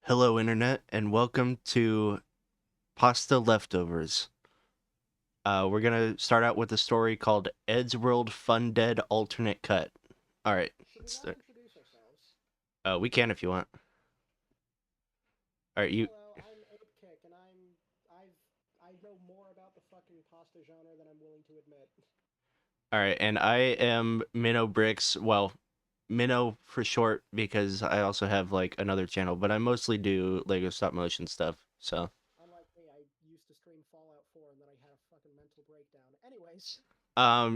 Hello, Internet, and welcome to Pasta Leftovers. We're gonna start out with a story called Eddsworld Fun Dead Alternate Cut. All right, Should we let's not start. introduce ourselves? We can if you want. All right, you. Hello, I'm Ape Kick, and I know more about the fucking pasta genre than I'm willing to admit. All right, and I am Minnow Bricks. Well, Minnow for short because I also have like another channel, but I mostly do Lego stop motion stuff. So, Unlike me, I used to stream Fallout 4, and then I had a fucking mental breakdown. Anyways,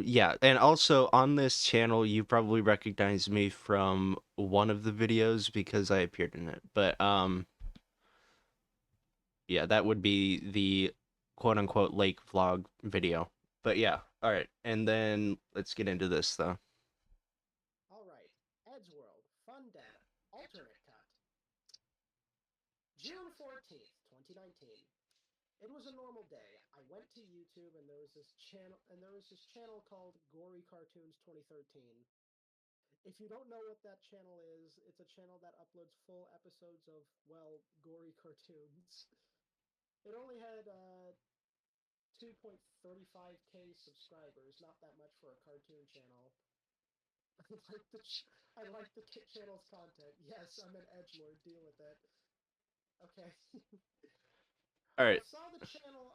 yeah, and also on this channel, you probably recognize me from one of the videos because I appeared in it. But yeah, that would be the quote unquote lake vlog video. But yeah, all right. And then let's get into this though. alright. Eddsworld, Fun Dead, Alternate Cut. June 14th, 2019. It was a normal day. I went to YouTube and there was this channel called Gory Cartoons 2013. If you don't know what that channel is, it's a channel that uploads full episodes of, well, gory cartoons. It only had 2.35k subscribers, not that much for a cartoon channel. I like the channel's content. Yes, I'm an edgelord. Deal with it. Okay. All I right. saw the channel.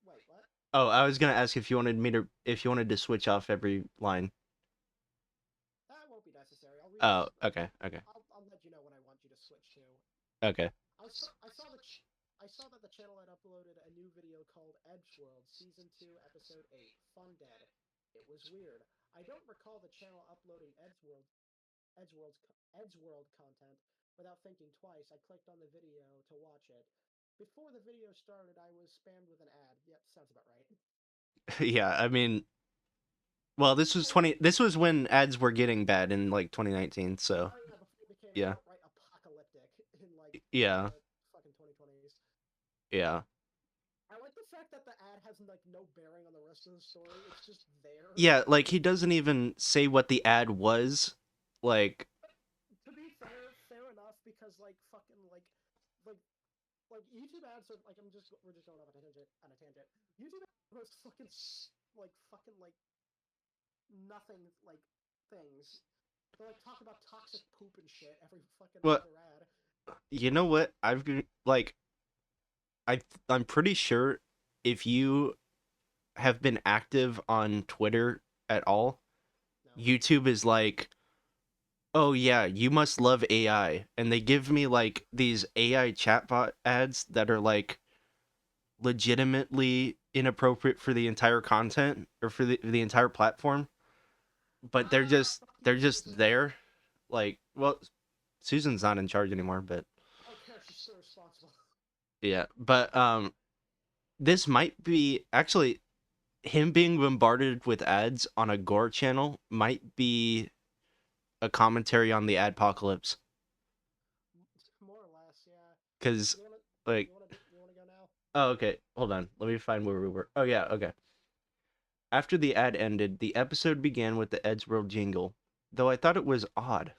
Wait, what? Oh, I was gonna ask if you wanted to switch off every line. That won't be necessary. I'll read Oh, this. okay, okay, I'll let you know when I want you to switch to. okay. I saw that the channel had uploaded a new video called Edgeworld Season 2 Episode 8 Fun Dead. It was weird. I don't recall the channel uploading Edgeworld content. Without thinking twice, I clicked on the video to watch it. Before the video started, I was spammed with an ad. Yep, sounds about right. Yeah, I mean, well, this was Before 20. This was when ads were getting bad in like 2019. So Oh yeah, before it became yeah, outright apocalyptic in like yeah, the fucking 2020s. yeah. I like the fact that the ad has like no bearing on the rest of the story. It's just there. Yeah, like he doesn't even say what the ad was. Like, To be fair enough because like fucking like like YouTube ads are like we're just going off on a tangent. YouTube ads are fucking like nothing like things. They like talk about toxic poop and shit every fucking what? other ad. You know what? Like I'm pretty sure if you have been active on Twitter at all, No. YouTube is like, "Oh yeah, you must love AI." And they give me like these AI chatbot ads that are like legitimately inappropriate for the entire content or for the entire platform, but Fucking they're just Susan. there. Like, well, Susan's not in charge anymore, but I don't care. She's still responsible. yeah. But this might be actually him being bombarded with ads on a gore channel might be a commentary on the adpocalypse. More or less, yeah. Because, like, You wanna go now? oh, okay, hold on. Let me find where we were. Oh, yeah, okay. After the ad ended, the episode began with the Eddsworld jingle, though I thought it was odd.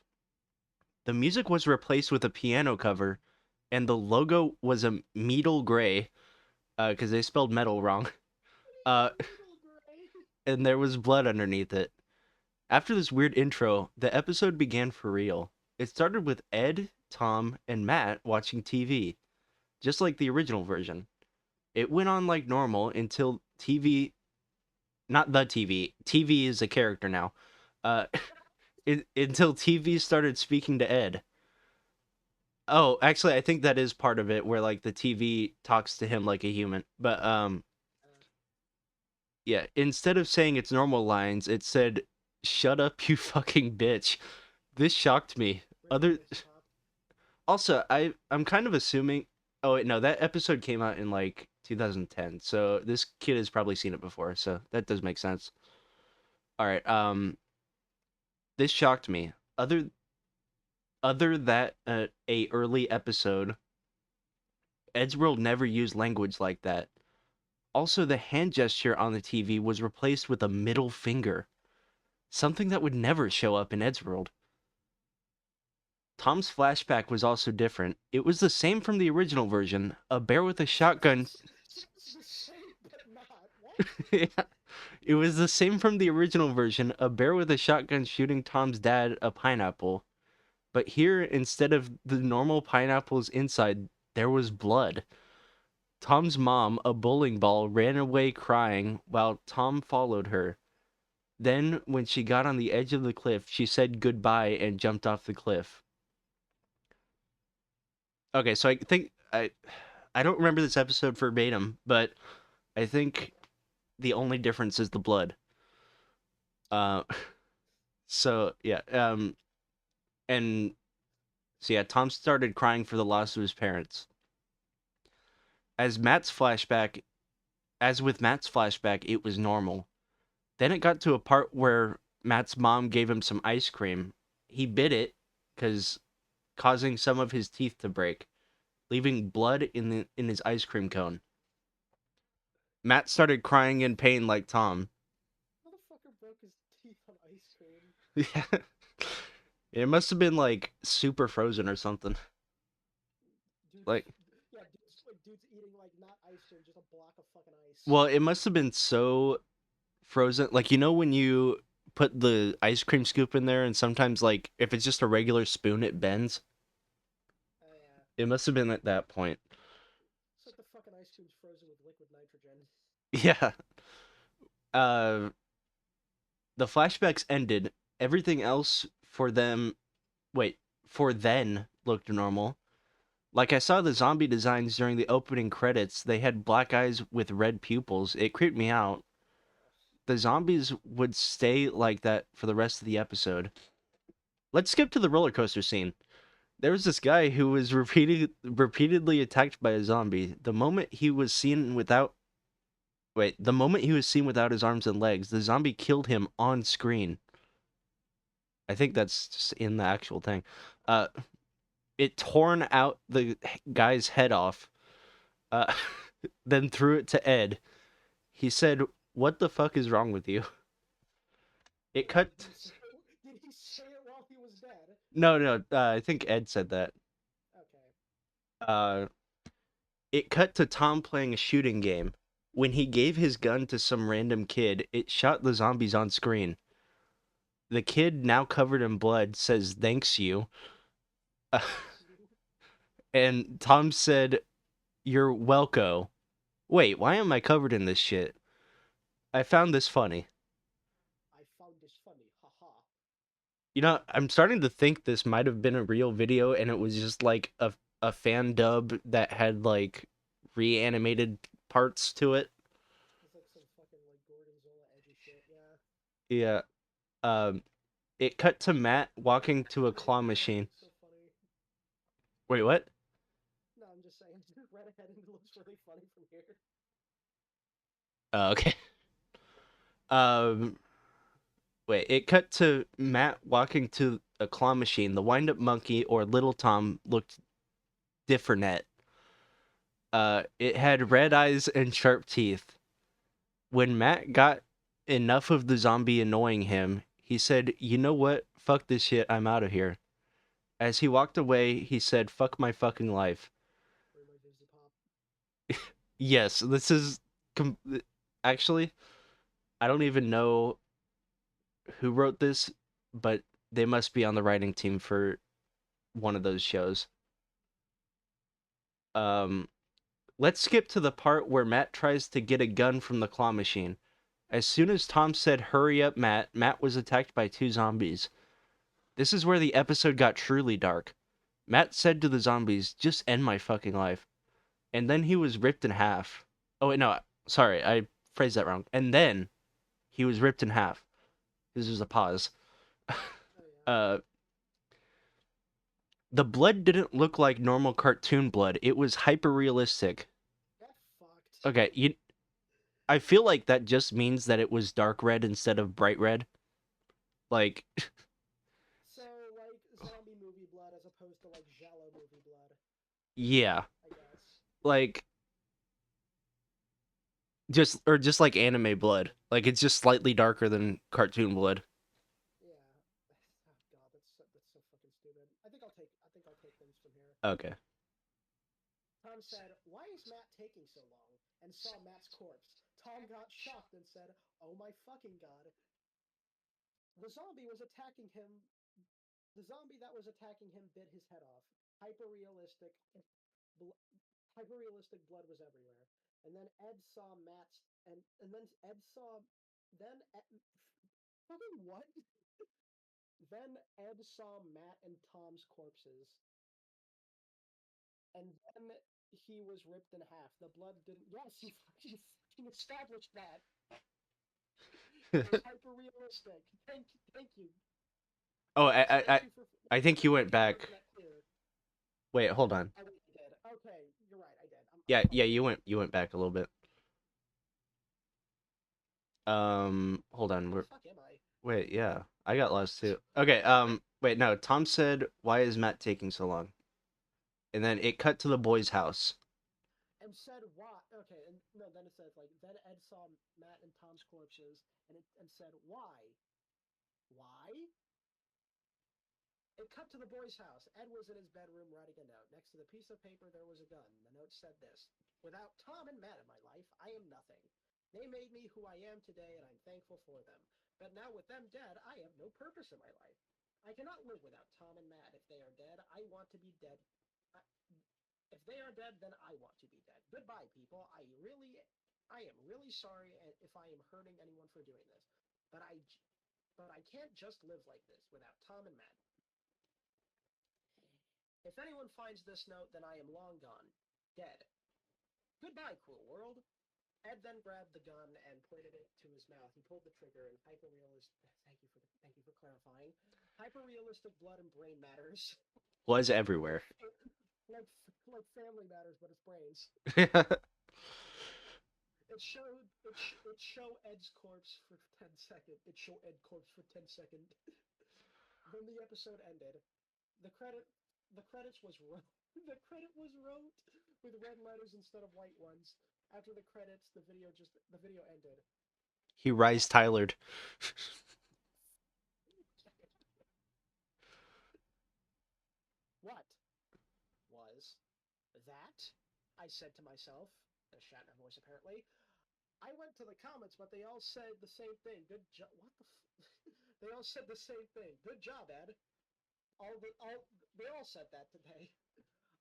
The music was replaced with a piano cover, and the logo was a metal gray, because they spelled metal wrong. Uh, Needle gray. and there was blood underneath it. After this weird intro, the episode began for real. It started with Ed, Tom, and Matt watching TV, just like the original version. It went on like normal until TV, not the TV, TV is a character now, uh, until TV started speaking to Ed. Oh, actually, I think that is part of it, where like the TV talks to him like a human. But Uh, yeah, instead of saying its normal lines, it said, "Shut up, you fucking bitch." This shocked me. really Other pissed pop. Also, I'm kind of assuming. Oh wait, no, that episode came out in like 2010, so this kid has probably seen it before, so that does make sense. All right, this shocked me. Other that a early episode, Eddsworld never used language like that. Also, the hand gesture on the TV was replaced with a middle finger, something that would never show up in Eddsworld. Tom's flashback was also different. It was the same from the original version. A bear with a shotgun. It's the same, but not. What? Yeah. It was the same from the original version. A bear with a shotgun shooting Tom's dad a pineapple. But here, instead of the normal pineapples inside, there was blood. Tom's mom, a bowling ball, ran away crying while Tom followed her. Then, when she got on the edge of the cliff, she said goodbye and jumped off the cliff. Okay, so I think I don't remember this episode verbatim, but I think the only difference is the blood. Uh, so yeah, and so yeah, Tom started crying for the loss of his parents. As Matt's flashback, as with Matt's flashback, it was normal. Then it got to a part where Matt's mom gave him some ice cream. He bit it, cause causing some of his teeth to break, leaving blood in his ice cream cone. Matt started crying in pain like Tom. Motherfucker broke his teeth on ice cream. Yeah. It must have been like super frozen or something. Dude, Like, yeah, dude's eating like not ice cream, just a block of fucking ice. well, it must have been so frozen. Like, you know, when you put the ice cream scoop in there and sometimes, like, if it's just a regular spoon, it bends? Oh yeah. It must have been at that point. It's like the fucking ice cream's frozen with liquid nitrogen. Yeah. Uh, the flashbacks ended. Everything else for them, wait, for then looked normal. Like, I saw the zombie designs during the opening credits. They had black eyes with red pupils. It creeped me out. The zombies would stay like that for the rest of the episode. Let's skip to the roller coaster scene. There was this guy who was repeatedly attacked by a zombie. The moment he was seen without his arms and legs, the zombie killed him on screen. I think that's just in the actual thing. Uh, it torn out the guy's head off, uh, then threw it to Ed. He said, "What the fuck is wrong with you?" It cut. Did he say it while he was dead? No. I think Ed said that. Okay. Uh, it cut to Tom playing a shooting game. When he gave his gun to some random kid, it shot the zombies on screen. The kid, now covered in blood, says, "Thanks you." And Tom said, "You're welco." Wait, why am I covered in this shit? I found this funny. I found this funny, haha. You know, I'm starting to think this might have been a real video and it was just like a fan dub that had like reanimated parts to it. It's like some fucking like Gorgonzola edgy shit, yeah. Yeah. Um it cut to Matt walking to a claw machine. So funny. Wait, what? No, I'm just saying, right ahead, it looks really funny from here. Okay. Um Wait, it cut to Matt walking to a claw machine. The wind up monkey or little Tom looked different. It had red eyes and sharp teeth. When Matt got enough of the zombie annoying him, he said, "You know what? Fuck this shit. I'm out of here." As he walked away, he said, "Fuck my fucking life." Where my Disney Pop. Yes, this is actually, I don't even know who wrote this, but they must be on the writing team for one of those shows. Um, let's skip to the part where Matt tries to get a gun from the claw machine. As soon as Tom said, "Hurry up, Matt," Matt was attacked by two zombies. This is where the episode got truly dark. Matt said to the zombies, "Just end my fucking life." And then he was ripped in half. Oh, wait, no, sorry, I phrased that wrong. And then he was ripped in half. This is a pause. Oh yeah. uh, the blood didn't look like normal cartoon blood. It was hyper realistic. That fucked. Okay, I feel like that just means that it was dark red instead of bright red. Like, So, like, zombie movie blood as opposed to, like, Jello movie blood, yeah, I guess. like just like anime blood. Like it's just slightly darker than cartoon blood. Yeah. Oh god, that's so fucking stupid. I think I'll take Okay. Tom said, "Why is Matt taking so long?" and saw Matt's corpse. Tom got shocked and said, "Oh my fucking god." The zombie was attacking him. The zombie that was attacking him bit his head off. Hyper realistic. Bl- Hyper realistic blood was everywhere. And then Ed saw Matt's. And then Ed saw. Then. Fucking what? Then Ed saw Matt and Tom's corpses. And then he was ripped in half. The blood didn't. Yes, you fucking established that. It was hyper realistic. Thank you. Oh, Yes, thank you for I think you went thank you for back. making that clear. Wait, hold on. I really did. Okay, you're right. I did. I'm Yeah, yeah, fucking dumb. you went back a little bit. Hold on. Where the fuck am I? Wait, yeah. I got lost too. Okay, wait, no. Tom said, "Why is Matt taking so long?" And then it cut to the boy's house. And said why? Okay, and no. Then it says like then Ed saw Matt and Tom's corpses, and said why? Why? It cut to the boy's house. Ed was in his bedroom writing a note. Next to the piece of paper, there was a gun. The note said this: "Without Tom and Matt in my life, I am nothing. They made me who I am today, and I'm thankful for them. But now with them dead, I have no purpose in my life. I cannot live without Tom and Matt. If they are dead, I want to be dead. I, if they are dead, then I want to be dead. Goodbye, people. I am really sorry if I am hurting anyone for doing this. But I can't just live like this without Tom and Matt. If anyone finds this note, then I am long gone. Dead. Goodbye, cruel world." Ed then grabbed the gun and pointed it to his mouth. He pulled the trigger and hyper-realistic. Thank you for clarifying. Hyper-realistic blood and brain matters, Was like everywhere. like like family matters, but it's brains. It show Ed's corpse for 10 seconds. It show Ed corpse for 10 seconds. Then the episode ended. The credit the credits was wrote the credit was wrote with red letters instead of white ones. After the credits, the video ended. He rise Tylered. What was that? I said to myself, in a Shatner voice apparently. I went to the comments, but they all said the same thing. Good job. What the? They all said the same thing. Good job, Ed. They all said that today.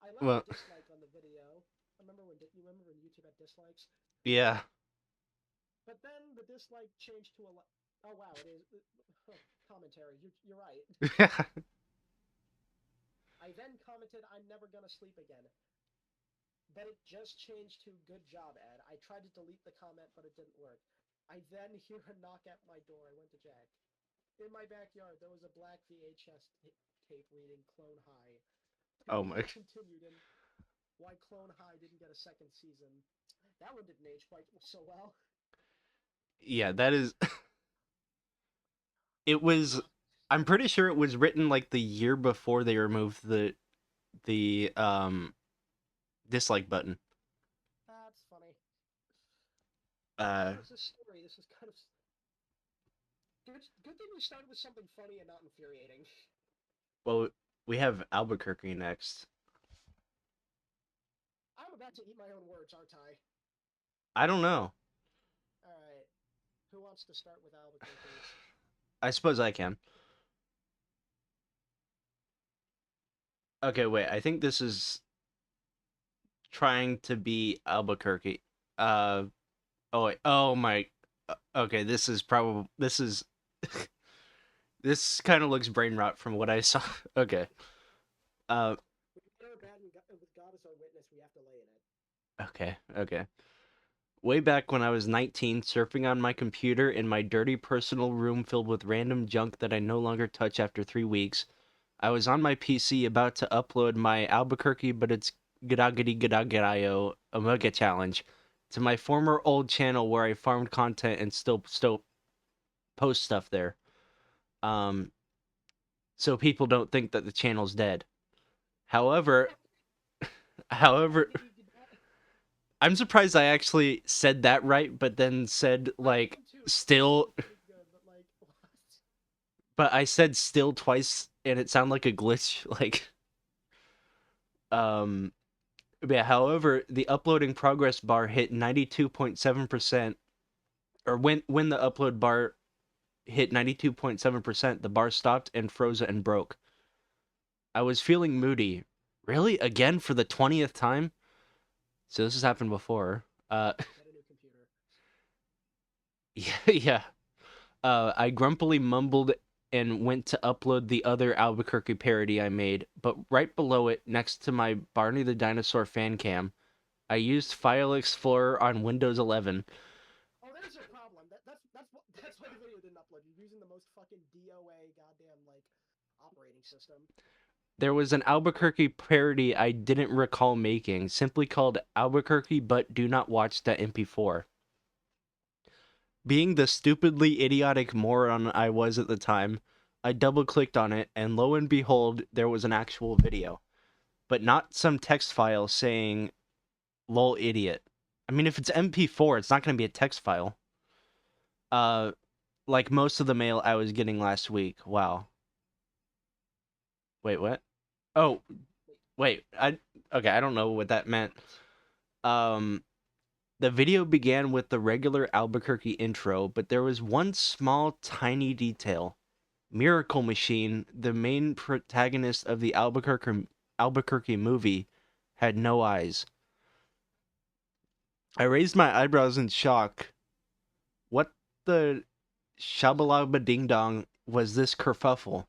I left a Well, dislike on the video. You remember when YouTube had dislikes? yeah. But then the dislike changed to a oh wow, it is commentary. You're right. I then commented, "I'm never gonna sleep again." But it just changed to "Good job, Ed." I tried to delete the comment, but it didn't work. I then hear a knock at my door. I went to check. In my backyard, there was a black VHS tape reading Clone High. The Oh video my. continued, and why Clone High didn't get a second season. That one didn't age quite so well. Yeah, that is. It was. I'm pretty sure it was written like the year before they removed the dislike button. That's funny. Uh, What is this story? This is kind of good thing we started with something funny and not infuriating. well, we have Albuquerque next. I'm about to eat my own words, aren't I? I don't know. All right. Who wants to start with Albuquerque? I suppose I can. Okay, wait. I think this is trying to be Albuquerque. Uh oh wait. Oh my. Okay, this is probably this is this kind of looks brain rot from what I saw. Okay. Uh With good or bad, with God as our witness, we have to lay in it. okay. Way back when I was 19, surfing on my computer in my dirty personal room filled with random junk that I no longer touch after 3 weeks, I was on my PC about to upload my Albuquerque, but it's Gadagadi Gadagadayo Omega challenge to my former old channel where I farmed content and still post stuff there. Um, so people don't think that the channel's dead. However, however, I'm surprised I actually said that right, but then said I like am too. It still, sounded pretty good, but like, what? but I said still twice and it sounded like a glitch. Like, Um, yeah, however, the uploading progress bar hit 92.7%, or when the upload bar hit 92.7%, the bar stopped and froze and broke. I was feeling moody. Really? Again for the 20th time? So this has happened before. Get a new computer. Yeah, yeah. I grumpily mumbled and went to upload the other Albuquerque parody I made, but right below it, next to my Barney the Dinosaur fan cam, I used File Explorer on Windows 11. Oh, there's your problem. That's why the video didn't upload. You're using the most fucking DOA goddamn like operating system. There was an Albuquerque parody I didn't recall making, simply called Albuquerque but do not watch the MP4. Being the stupidly idiotic moron I was at the time, I double clicked on it, and lo and behold, there was an actual video, but not some text file saying, lol idiot. I mean, if it's MP4, it's not going to be a text file. Uh, like most of the mail I was getting last week. Wow. Wait, what? Oh, Wait, wait. Okay, I don't know what that meant. Um, the video began with the regular Albuquerque intro, but there was one small, tiny detail. Miracle Machine, the main protagonist of the Albuquerque movie, had no eyes. I raised my eyebrows in shock. What the shabalaba ding dong was this kerfuffle?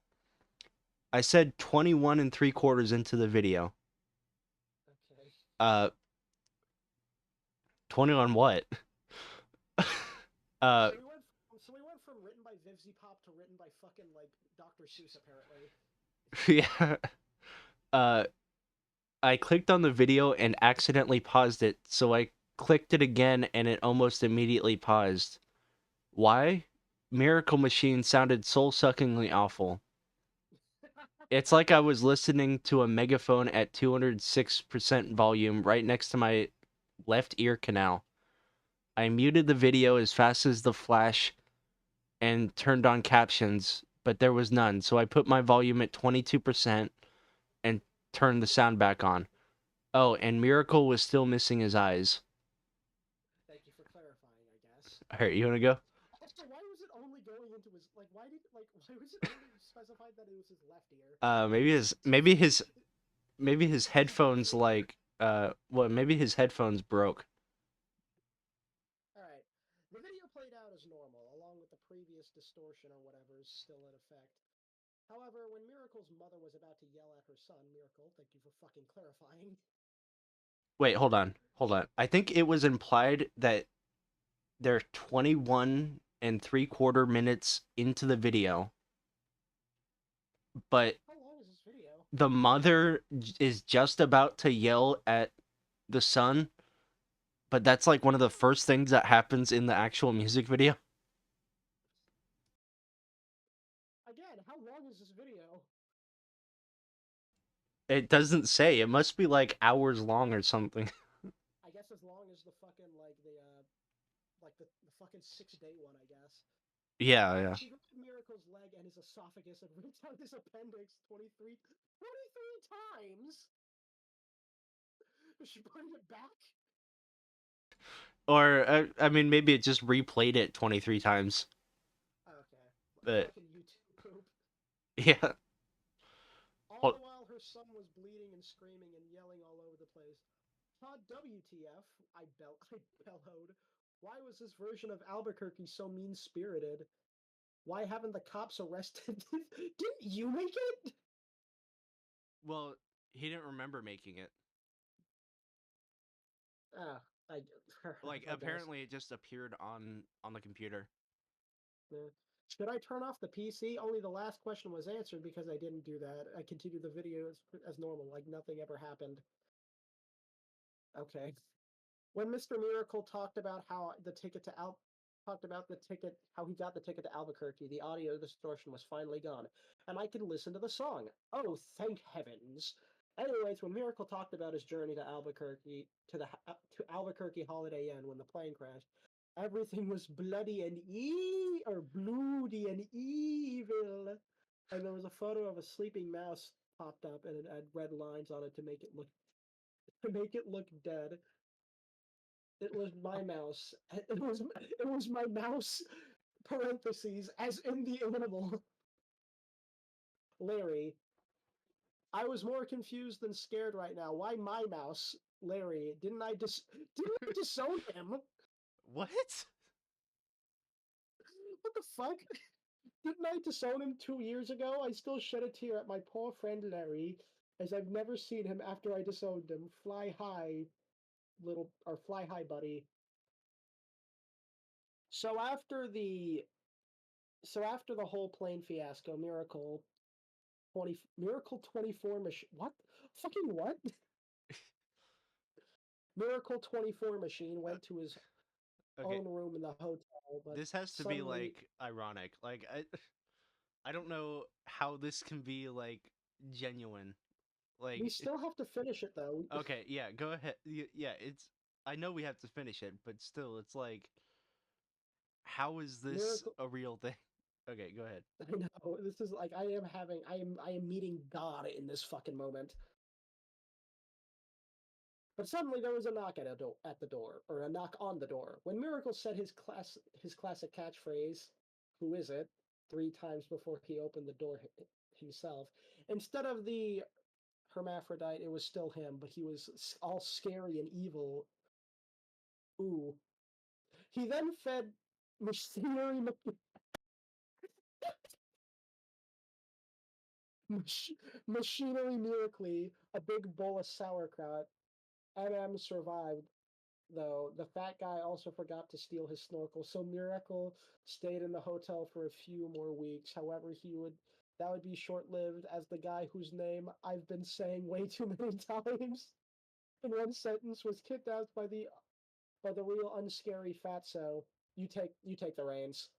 I said 21 and 3/4 into the video. okay. 21 what? uh, So we went from written by Vivzy Pop to written by fucking like Dr. Seuss apparently. yeah. Uh, I clicked on the video and accidentally paused it, so I clicked it again and it almost immediately paused. Why? Miracle Machine sounded soul-suckingly awful. It's like I was listening to a megaphone at 206% volume right next to my left ear canal. I muted the video as fast as the flash and turned on captions, but there was none, so I put my volume at 22% and turned the sound back on. Oh, and Miracle was still missing his eyes. Thank you for clarifying, I guess. Alright, you wanna go? Also, why was it only going into his why was it only specified that it was his left ear? Maybe his maybe his This is headphones literally well, maybe his headphones broke. all right. The video played out as normal, along with the previous distortion or whatever is still in effect. However, when Miracle's mother was about to yell at her son, Miracle, thank you for fucking clarifying. Wait, hold on. Hold on. I think it was implied that they're 21 and 3/4 minutes into the video, but How long is this video? the mother is just about to yell at the son, but that's like one of the first things that happens in the actual music video. Again, how long is this video? It doesn't say. It must be like hours long or something. I guess as long as the fucking the fucking 6 day one, I guess. Yeah, yeah. She grabbed Miracle's leg and his esophagus and ripped out his appendix 23 times. She put it back. Or I mean maybe it just replayed it 23 times. Okay, But fucking YouTube poop. yeah. All Hold- the while, her son was bleeding and screaming and yelling all over the place. Todd, WTF? I bellowed. Why was this version of Albuquerque so mean spirited? Why haven't the cops arrested? Didn't you make it? Well, he didn't remember making it. Ah, I, Like I guess. apparently it just appeared on the computer. Yeah. Should I turn off the PC? Only the last question was answered because I didn't do that. I continued the video as normal, like nothing ever happened. Okay. When Mr. Miracle talked about how the ticket to Al talked about the ticket, how he got the ticket to Albuquerque, the audio distortion was finally gone, and I could listen to the song. Oh, thank heavens! Anyways, when Miracle talked about his journey to Albuquerque to Albuquerque Holiday Inn when the plane crashed, everything was bloody and bloody and evil, and there was a photo of a sleeping mouse popped up and it had red lines on it to make it look dead. It was my mouse. It was my mouse parentheses as in the animal. Larry. I was more confused than scared right now. Why my mouse, Larry? Didn't I disown him? What? What the fuck? Didn't I disown him 2 years ago? I still shed a tear at my poor friend Larry, as I've never seen him after I disowned him. Fly high, fly high, buddy. So after the whole plane fiasco, Miracle 24 machine. What? Fucking what? Miracle 24 machine Uh, went to his okay, own room in the hotel, but this has to be suddenly like ironic. Like I don't know how this can be like genuine. we Like still have to finish it though. okay, yeah, go ahead. Yeah, it's I know we have to finish it, but still it's like how is this Miracle. a real thing? Okay, go ahead. I know this is like I am meeting God in this fucking moment. But suddenly there was a knock at the door, or a knock on the door. When Miracle said his classic catchphrase, "Who is it?" 3 times before he opened the door himself, instead of the hermaphrodite, it was still him, but he was all scary and evil. Ooh. He then fed machinery mach- machinery miraculously a big bowl of sauerkraut. MM survived, though. The fat guy also forgot to steal his snorkel, so Miracle stayed in the hotel for a few more weeks. However, that would be short-lived, as the guy whose name I've been saying way too many times in one sentence was kidnapped by the real unscary fatso. You take the reins.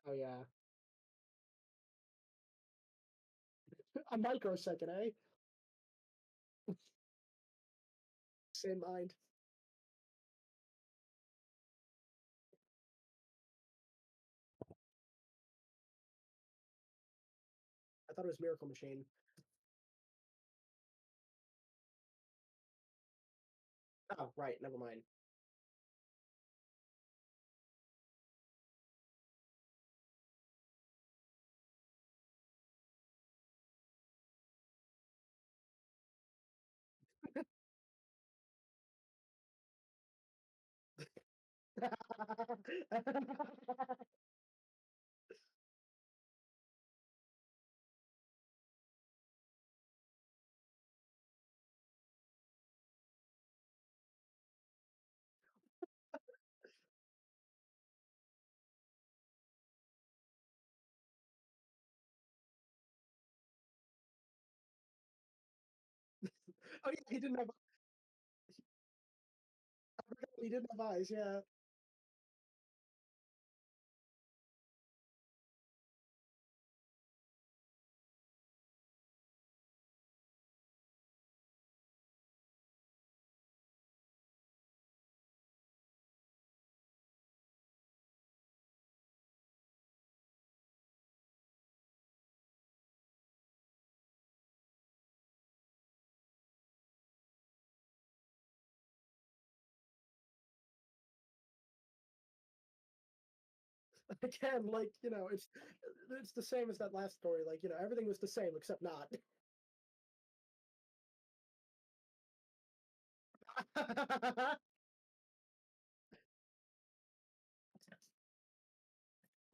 Oh yeah. A microsecond, eh? Same mind. I thought it was Miracle Machine. Oh, right, never mind. Oh yeah, he didn't have eyes, yeah. Again, like, it's the same as that last story. Like, everything was the same except not.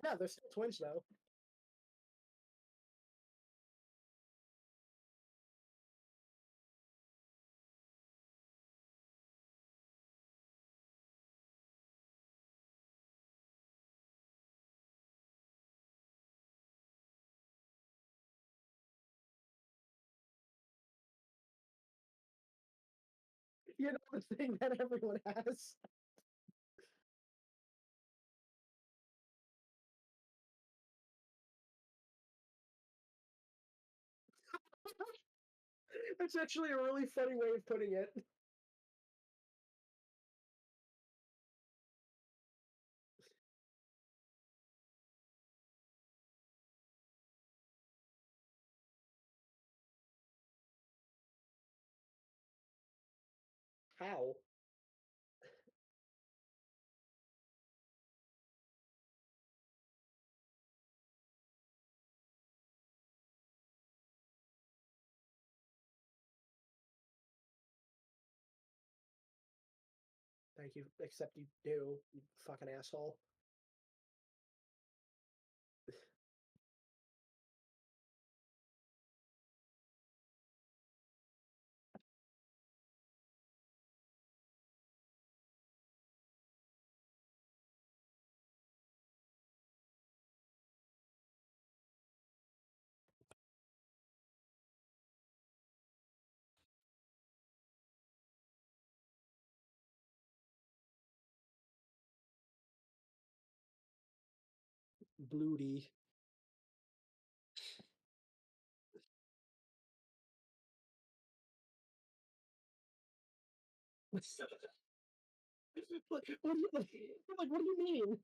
Yeah, they're still twins though. The thing that everyone has. That's actually a really funny way of putting it. How? Thank you, except you do, you fucking asshole. Bloody. What do you like? What do you mean?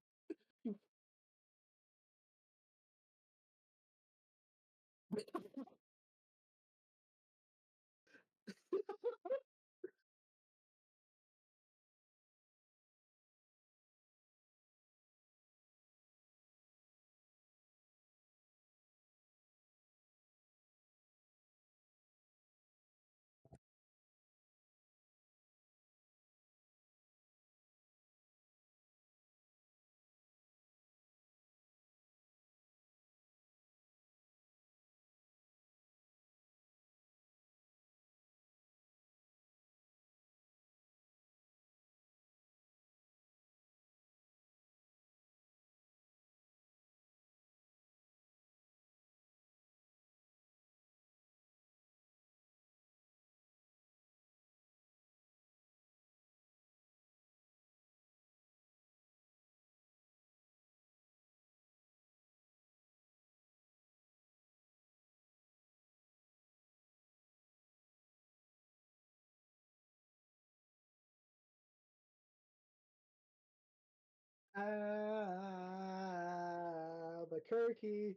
Albuquerque.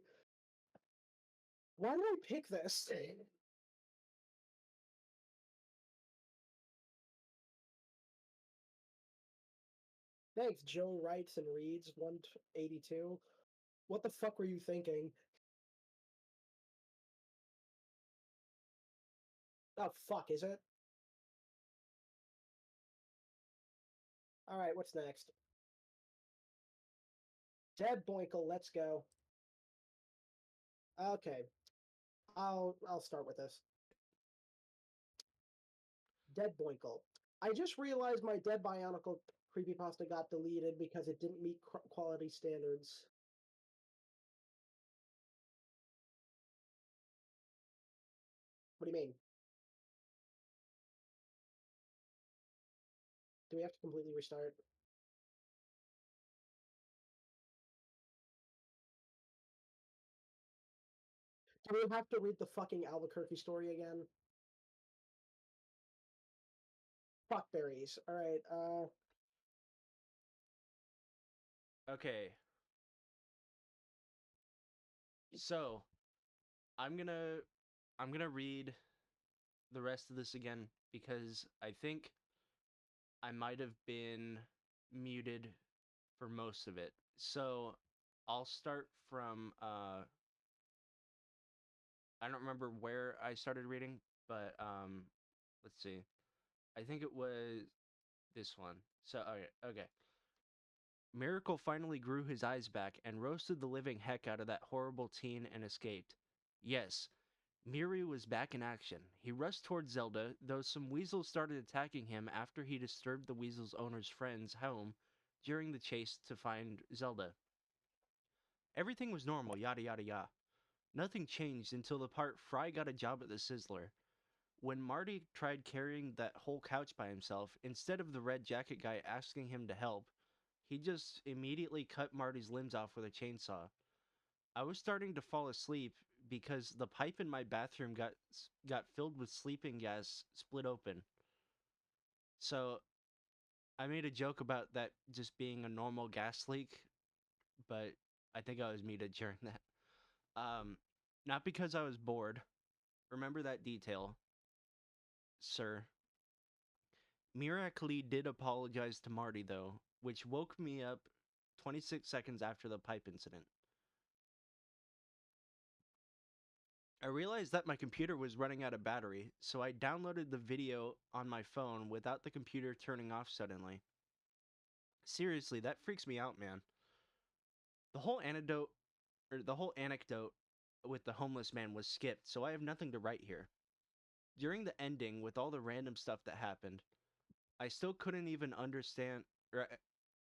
Why did I pick this? Thanks, Joe writes and reads 182. What the fuck were you thinking? Oh fuck, is it? Alright, what's next? Dead Boinkle, let's go. Okay. I'll start with this. Dead Boinkle. I just realized my Dead Bionicle creepypasta got deleted because it didn't meet quality standards. What do you mean? Do we have to completely restart? Do we have to read the fucking Albuquerque story again? Fuckberries. Alright, Okay, so I'm gonna I'm gonna read the rest of this again because I think I might have been muted for most of it. So I'll start from I don't remember where I started reading, but let's see. I think it was this one. So okay. Miracle finally grew his eyes back and roasted the living heck out of that horrible teen and escaped. Yes, Miri was back in action. He rushed towards Zelda, though some weasels started attacking him after he disturbed the weasel's owner's friend's home during the chase to find Zelda. Everything was normal, yada yada yada. Nothing changed until the part Fry got a job at the Sizzler. When Marty tried carrying that whole couch by himself, instead of the red jacket guy asking him to help, he just immediately cut Marty's limbs off with a chainsaw. I was starting to fall asleep because the pipe in my bathroom got filled with sleeping gas, split open. So I made a joke about that just being a normal gas leak, but I think I was muted during that. Um, Not because I was bored. Remember that detail, sir. Miracle did apologize to Marty, though, which woke me up 26 seconds after the pipe incident. I realized that my computer was running out of battery, so I downloaded the video on my phone without the computer turning off suddenly. Seriously, that freaks me out, man. The whole anecdote with the homeless man was skipped, so I have nothing to write here. During the ending, with all the random stuff that happened, I still couldn't even understand, or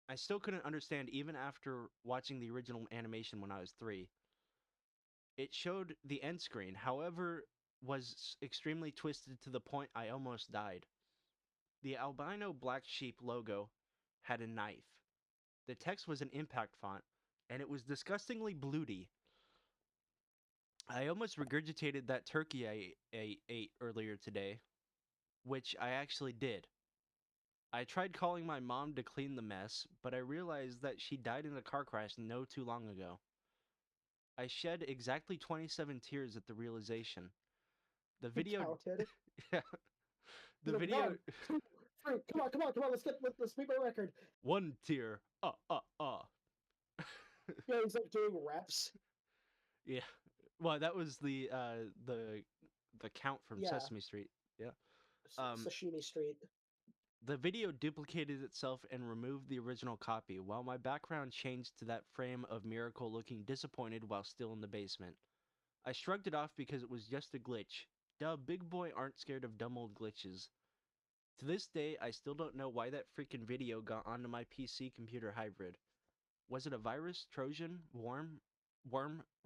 I still couldn't understand even after watching the original animation when I was 3. It showed the end screen, however, was extremely twisted to the point I almost died. The albino black sheep logo had a knife. The text was an impact font, and it was disgustingly bloody. I almost regurgitated that turkey I ate earlier today, which I actually did. I tried calling my mom to clean the mess, but I realized that she died in a car crash no too long ago. I shed exactly 27 tears at the realization. The You video, counted. yeah, the You're like video, 1, 2, 3. Come on. Let's beat my record. one tear, Yeah, he's like doing reps. Yeah, well, that was the count from Yeah, Sesame Street. Yeah. Um, Sashimi Street. the video duplicated itself and removed the original copy, while my background changed to that frame of Miracle looking disappointed while still in the basement. I shrugged it off because it was just a glitch. Duh, big boy aren't scared of dumb old glitches. To this day, I still don't know why that freaking video got onto my PC computer hybrid. Was it a virus, Trojan, worm,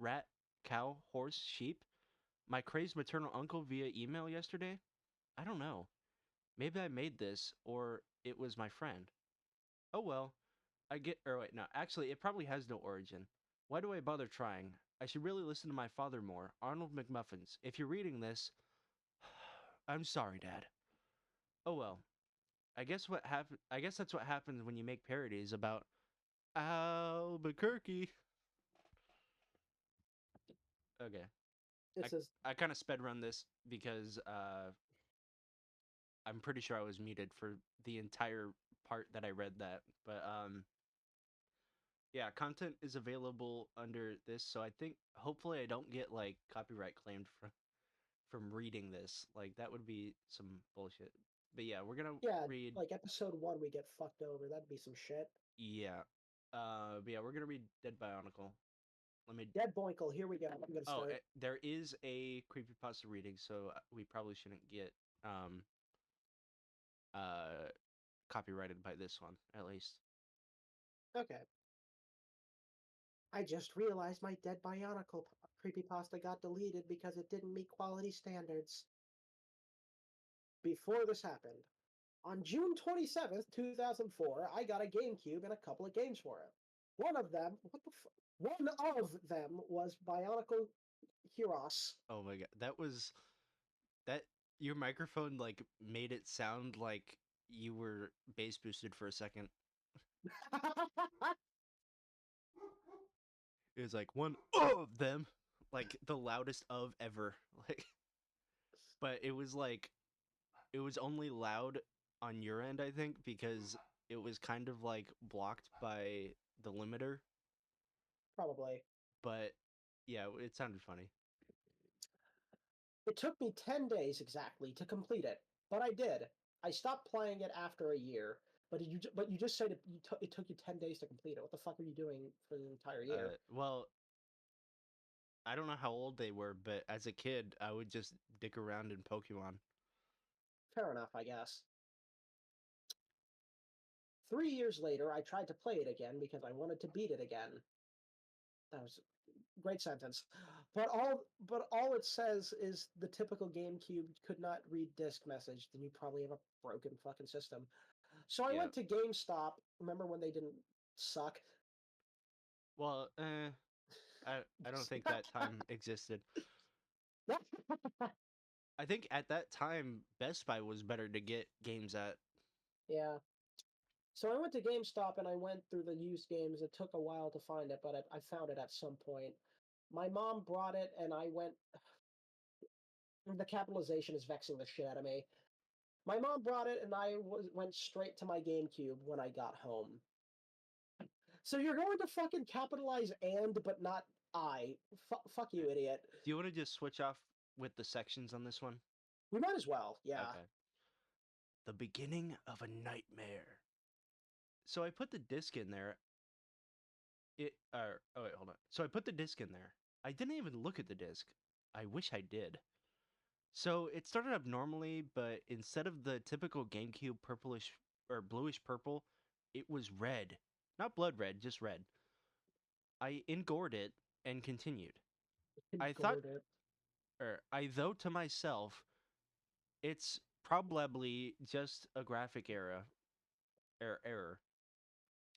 rat, cow, horse, sheep? My crazed maternal uncle via email yesterday? I don't know. Maybe I made this, or it was my friend. Oh well. Or wait, no, actually, it probably has no origin. Why do I bother trying? I should really listen to my father more. Arnold McMuffins. If you're reading this, I'm sorry, Dad. Oh well. I guess that's what happens when you make parodies about Albuquerque. Okay. I This is I kind of sped run this because I'm pretty sure I was muted for the entire part that I read that. But yeah, content is available under this, so I think hopefully I don't get like copyright claimed from reading this. Like that would be some bullshit. But yeah, we're gonna yeah, read. like episode 1 we get fucked over. That'd be some shit. Yeah, but yeah, we're gonna read Dead Bionicle. Let me. Dead Boinkle, here we go. I'm gonna Oh, start. there is a creepypasta reading, so we probably shouldn't get um uh copyrighted by this one at least. Okay. I just realized my Dead Bionicle creepypasta got deleted because it didn't meet quality standards. Before this happened, on June 27th, 2004, I got a GameCube and a couple of games for it. One of them, one of them was Bionicle Heroes. Oh my god, that your microphone like made it sound like you were bass boosted for a second. It was like one of them, like the loudest of ever. Like, but it was only loud on your end, I think, because it was kind of like blocked by the limiter. Probably. But yeah, it sounded funny. It took me 10 days exactly to complete it, but I did. I stopped playing it after a year, but you just said it took you 10 days to complete it. What the fuck are you doing for the entire year? Well, I don't know how old they were, but as a kid, I would just dick around in Pokemon. Fair enough, I guess. 3 years later, I tried to play it again because I wanted to beat it again. That was a great sentence. But all it says is the typical GameCube could not read disk message. Then you probably have a broken fucking system. So I Yeah. went to GameStop. Remember when they didn't suck? Well, I don't think that time existed. I think at that time Best Buy was better to get games at. Yeah. So I went to GameStop and I went through the used games. It took a while to find it, but I found it at some point. My mom brought it, and I went. The capitalization is vexing the shit out of me. My mom brought it, and went straight to my GameCube when I got home. So you're going to fucking capitalize and, but not I. Fuck you, idiot. Do you want to just switch off with the sections on this one? We might as well, yeah. Okay. The beginning of a nightmare. So I put the disc in there. Oh wait, hold on. So I put the disc in there. I didn't even look at the disc. I wish I did. So it started up normally, but instead of the typical GameCube purplish or bluish purple, it was red. Not blood red, just red. I engored it and continued. I thought, Gored it. I though to myself, it's probably just a graphic error.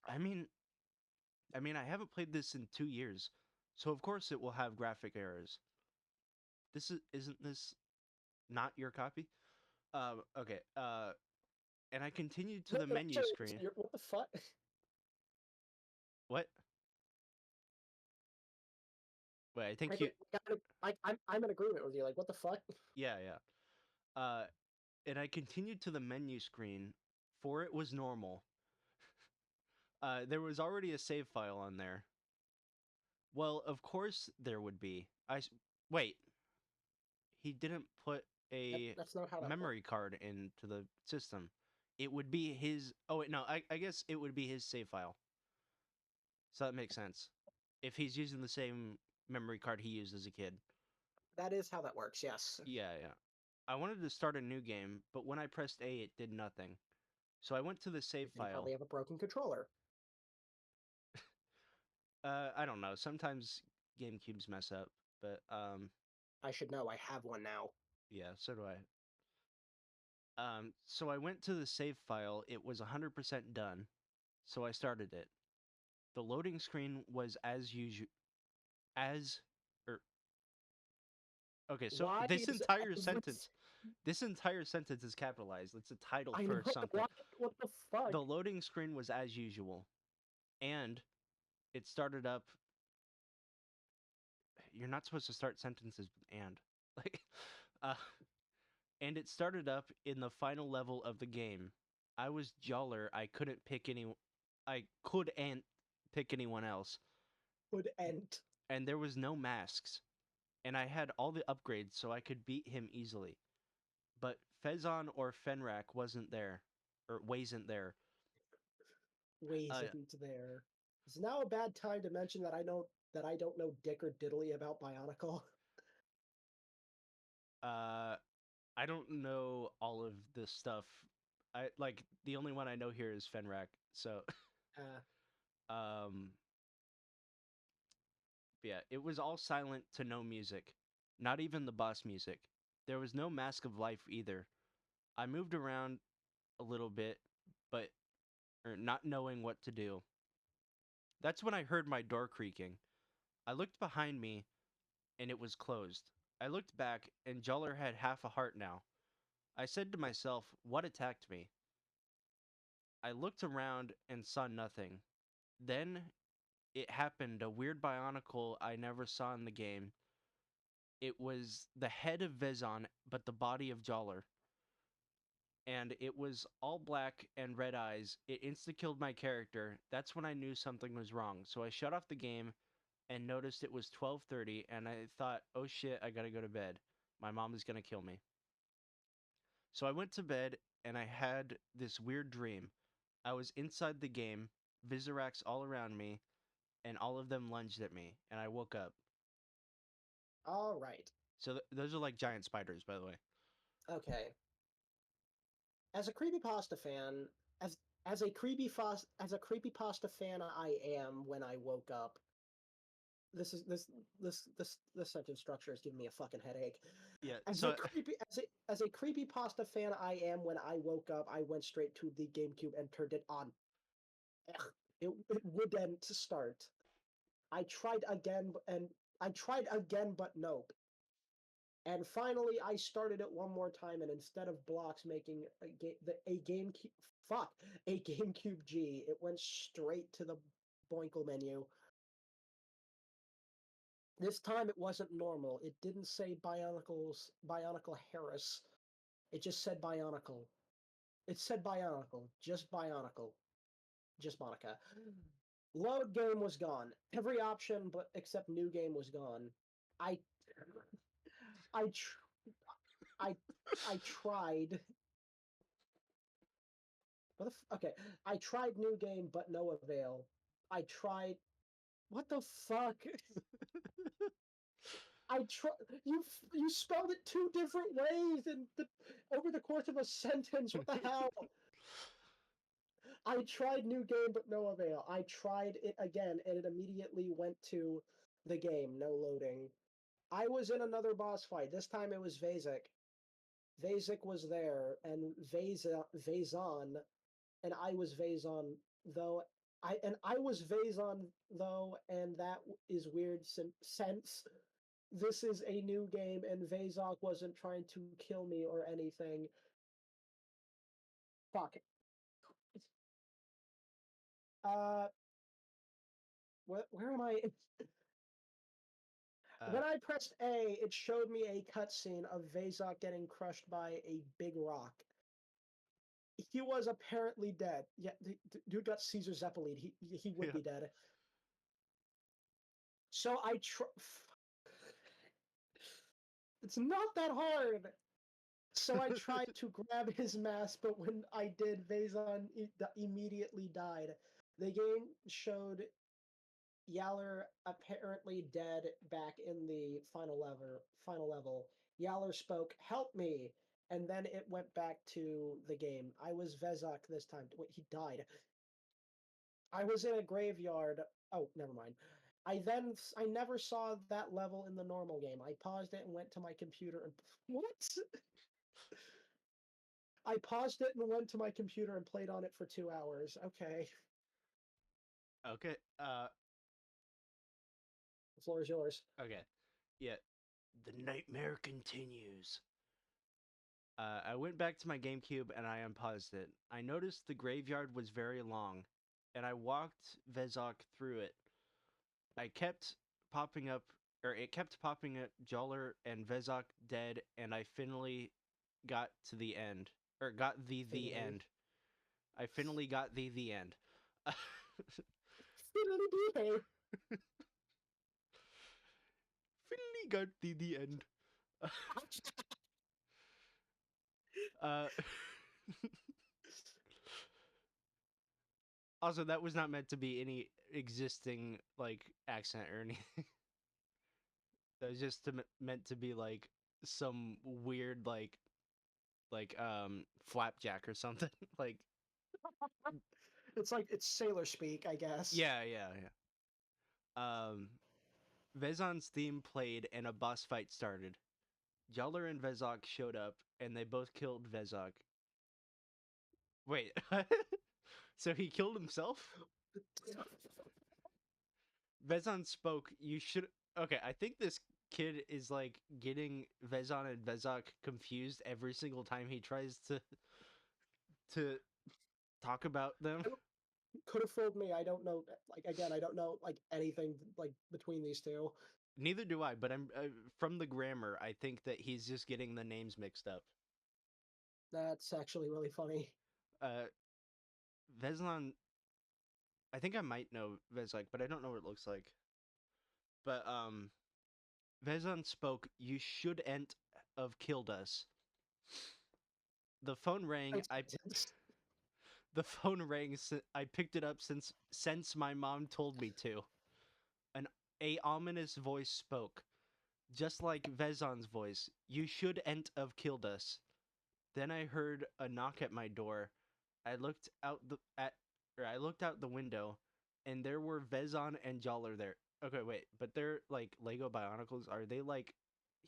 I mean, I haven't played this in 2 years, so of course it will have graphic errors. Isn't this not your copy? Okay. And I continued to No, the it menu actually is. screen. What the fuck? What? Wait, I think Like, you. I'm in agreement with you. Like, what the fuck? Yeah, yeah. Uh, and I continued to the menu screen, for it was normal. There was already a save file on there. Well, of course there would be. Wait. He didn't put a That's not how that works. memory card into the system. It would be his. Oh wait, no. I guess it would be his save file. So that makes sense. If he's using the same memory card he used as a kid. That is how that works. Yes. Yeah, yeah. I wanted to start a new game, but when I pressed A, it did nothing. So I went to the save You probably file. have a broken controller. I don't know. Sometimes GameCubes mess up, but I should know. I have one now. yeah, so do I. So I went to the save file. It was 100% done. So I started it. The loading screen was as usual, as or okay. So Why this is entire every? sentence, this entire sentence is capitalized. It's a title I for know. something. Why? What the fuck? The loading screen was as usual, and it started up. You're not supposed to start sentences with and. Like, uh, and it started up in the final level of the game. I was joller. I couldn't pick any. I couldn't pick anyone else, Would end. and there was no masks. And I had all the upgrades, so I could beat him easily. But Fezon or Fenrak wasn't there, or wasn't there. Ways Uh, isn't there. Is now a bad time to mention that I don't know dick or diddly about Bionicle? uh, I don't know all of this stuff. I like the only one I know here is Fenrak. So, Uh, um, yeah, it was all silent to no music, not even the boss music. There was no Mask of Life either. I moved around a little bit, but or not knowing what to do. That's when I heard my door creaking. I looked behind me and it was closed. I looked back and Joller had half a heart now. I said to myself, what attacked me? I looked around and saw nothing. Then it happened, a weird bionicle I never saw in the game. It was the head of Vezon, but the body of Joller. And it was all black and red eyes. It insta-killed my character. That's when I knew something was wrong. So I shut off the game and noticed it was 12:30 and I thought, "Oh shit, I got to go to bed. My mom is going to kill me." So I went to bed and I had this weird dream. I was inside the game, Vizirax all around me, and all of them lunged at me, and I woke up. all right. So those are like giant spiders, by the way. Okay. As a creepypasta fan, as a creepypasta fan I am when I woke up. This is this sentence structure is giving me a fucking headache. Yeah, As a so creepypasta fan I am when I woke up, I went straight to the GameCube and turned it on. Ugh, it wouldn't start. I tried again but nope. And finally, I started it one more time, and instead of blocks making a GameCube, a GameCube G, it went straight to the Boinkle menu. This time it wasn't normal. It didn't say Bionicle Harris. It just said Bionicle. It said Bionicle, just Bionicle, just Monica. Load game was gone. Every option but except new game was gone. I I tr- I I tried. Okay, I tried new game but no avail. I tried. What the fuck? I try. You spelled it two different ways over the course of a sentence. What the hell? I tried new game but no avail. I tried it again and it immediately went to the game, no loading. I was in another boss fight. This time it was Vazek. Vazek was there and Vazon, and I was Vazon though. I was Vazon though, and that is weird since this is a new game and Vazok wasn't trying to kill me or anything. Fuck. Uh, where am I? Uh, When I pressed A, it showed me a cutscene of Vazok getting crushed by a big rock. He was apparently dead. Yeah, the dude got Caesar Zeppelin. He would yeah. be dead. So it's not that hard. So I tried to grab his mask, but when I did, Vazon immediately died. The game showed Yaller apparently dead back in the final level. Yaller spoke, "Help me!" And then it went back to the game. I was Vezok this time. Wait, he died. I was in a graveyard. Oh, never mind. I never saw that level in the normal game. I paused it and went to my computer and what? I paused it and went to my computer and played on it for 2 hours. Okay, Okay. the floor is yours. Okay. Yeah. The nightmare continues. I went back to my GameCube and I unpaused it. I noticed the graveyard was very long, and I walked Vezok through it. I kept popping up, or it kept popping up Joller and Vezok dead, and I finally got to the end, or got the Finally. end. I finally got the end. Fiddly-dee-hey. Finally got the end. uh, Also, that was not meant to be any existing like accent or anything. That was just meant to be like some weird flapjack or something. Like It's like it's sailor speak, I guess. yeah. Vezon's theme played and a boss fight started. Joller and Vezok showed up and they both killed Vezok. Wait, so he killed himself? Vezon spoke. You should. Okay, I think this kid is like getting Vezon and Vezok confused every single time he tries to talk about them. Could have fooled me. I don't know. Like again, I don't know like anything like between these two. Neither do I, but I'm from the grammar. I think that he's just getting the names mixed up. That's actually really funny. Uh, Vezon. I think I might know Vezok, but I don't know what it looks like. But Vezon spoke. You should end of killed us. The phone rang. The phone rang. I picked it up since my mom told me to. An a ominous voice spoke, just like Vezon's voice. You should end of killed us. Then I heard a knock at my door. I looked out I looked out the window, and there were Vezon and Joller there. Okay, wait, but they're like Lego Bionicles. Are they like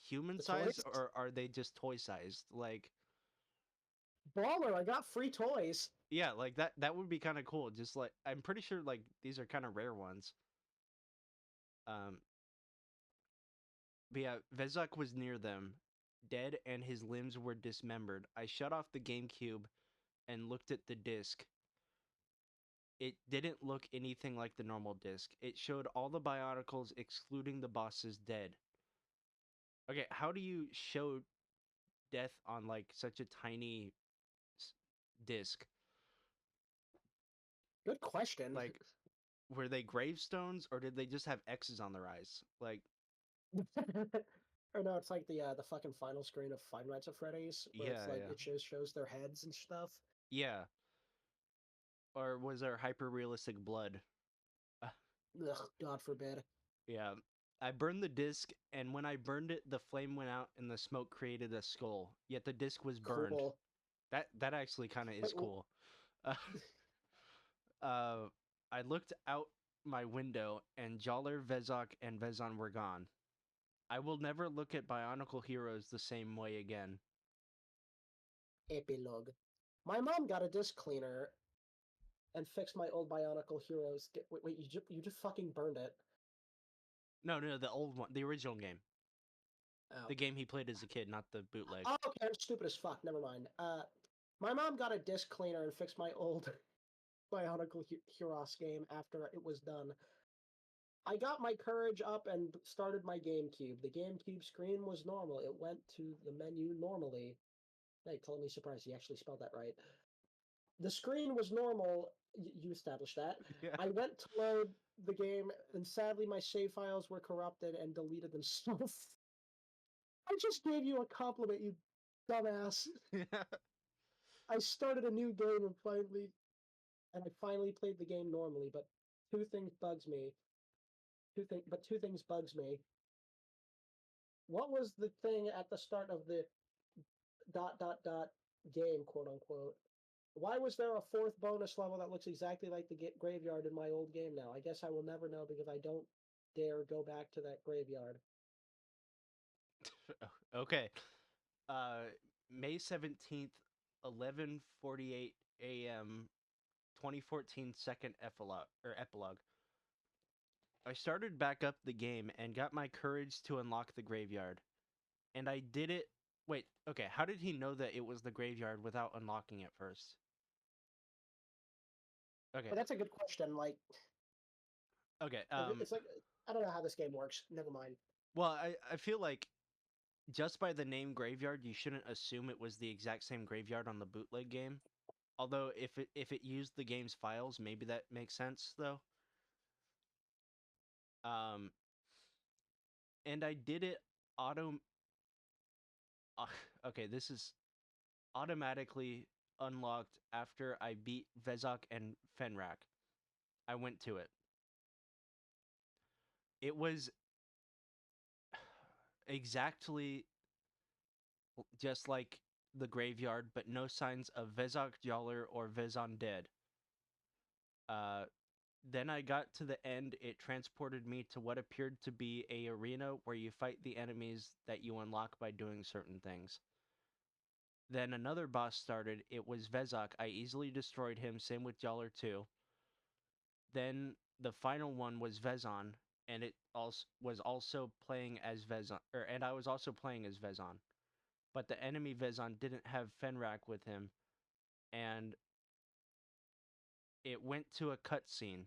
human The size toys. or are they just toy sized? Like, Baller! I got free toys. yeah, like that would be kind of cool. Just like I'm pretty sure like these are kind of rare ones. Um, but yeah, Vezok was near them. dead and his limbs were dismembered. I shut off the GameCube and looked at the disc. It didn't look anything like the normal disc. It showed all the bionicles excluding the bosses dead. Okay, how do you show death on like such a tiny disc? Good question. Like, were they gravestones or did they just have X's on their eyes? Like, Or no, it's like the fucking final screen of Five Nights at Freddy's, where it's yeah, like yeah. it shows their heads and stuff. Yeah. Or was there hyper realistic blood? Ugh, God forbid. Yeah. I burned the disc, and when I burned it, the flame went out and the smoke created a skull. Yet the disc was burned. Cool. That actually kind of is Wait, cool. Uh, uh, I looked out my window, and Joller, Vezok, and Vezon were gone. I will never look at Bionicle Heroes the same way again. epilogue. My mom got a disc cleaner and fixed my old Bionicle Heroes. Wait, you just fucking burned it. No, no, the old one, the original game. Oh. The game he played as a kid, not the bootleg. Oh, okay, I'm stupid as fuck. Never mind. My mom got a disc cleaner and fixed my old Bionicle Heroes game after it was done. I got my courage up and started my GameCube. The GameCube screen was normal. It went to the menu normally. Hey, color me surprised. You actually spelled that right. The screen was normal. You established that. Yeah. I went to load the game, and sadly, my save files were corrupted and deleted themselves. I just gave you a compliment, you dumbass. I started a new game and I finally played the game normally. But two things bugs me. Two things bugs me. What was the thing at the start of the dot game, quote unquote? Why was there a fourth bonus level that looks exactly like the graveyard in my old game now? I guess I will never know because I don't dare go back to that graveyard. Okay. Uh, May 17th, 11:48 a.m. 2014 second epilogue. I started back up the game and got my courage to unlock the graveyard. And I did it. Wait, okay, how did he know that it was the graveyard without unlocking it first? Okay. But that's a good question. Okay. It's like I don't know how this game works. Never mind. Well, I feel like just by the name graveyard, you shouldn't assume it was the exact same graveyard on the bootleg game. Although if it used the game's files, maybe that makes sense though. Um, and I did it auto. Okay, this is automatically unlocked after I beat Vezok and Fenrak. I went to it. It was exactly just like the graveyard, but no signs of Vezok Joller or Vezon dead. Uh, then I got to the end. It transported me to what appeared to be a arena where you fight the enemies that you unlock by doing certain things. Then another boss started. It was Vezok. I easily destroyed him. Same with Joller too. Then the final one was Vezon, and it also was also playing as Vezon, and I was also playing as Vezon. But the enemy Vezon didn't have Fenrak with him, and it went to a cutscene.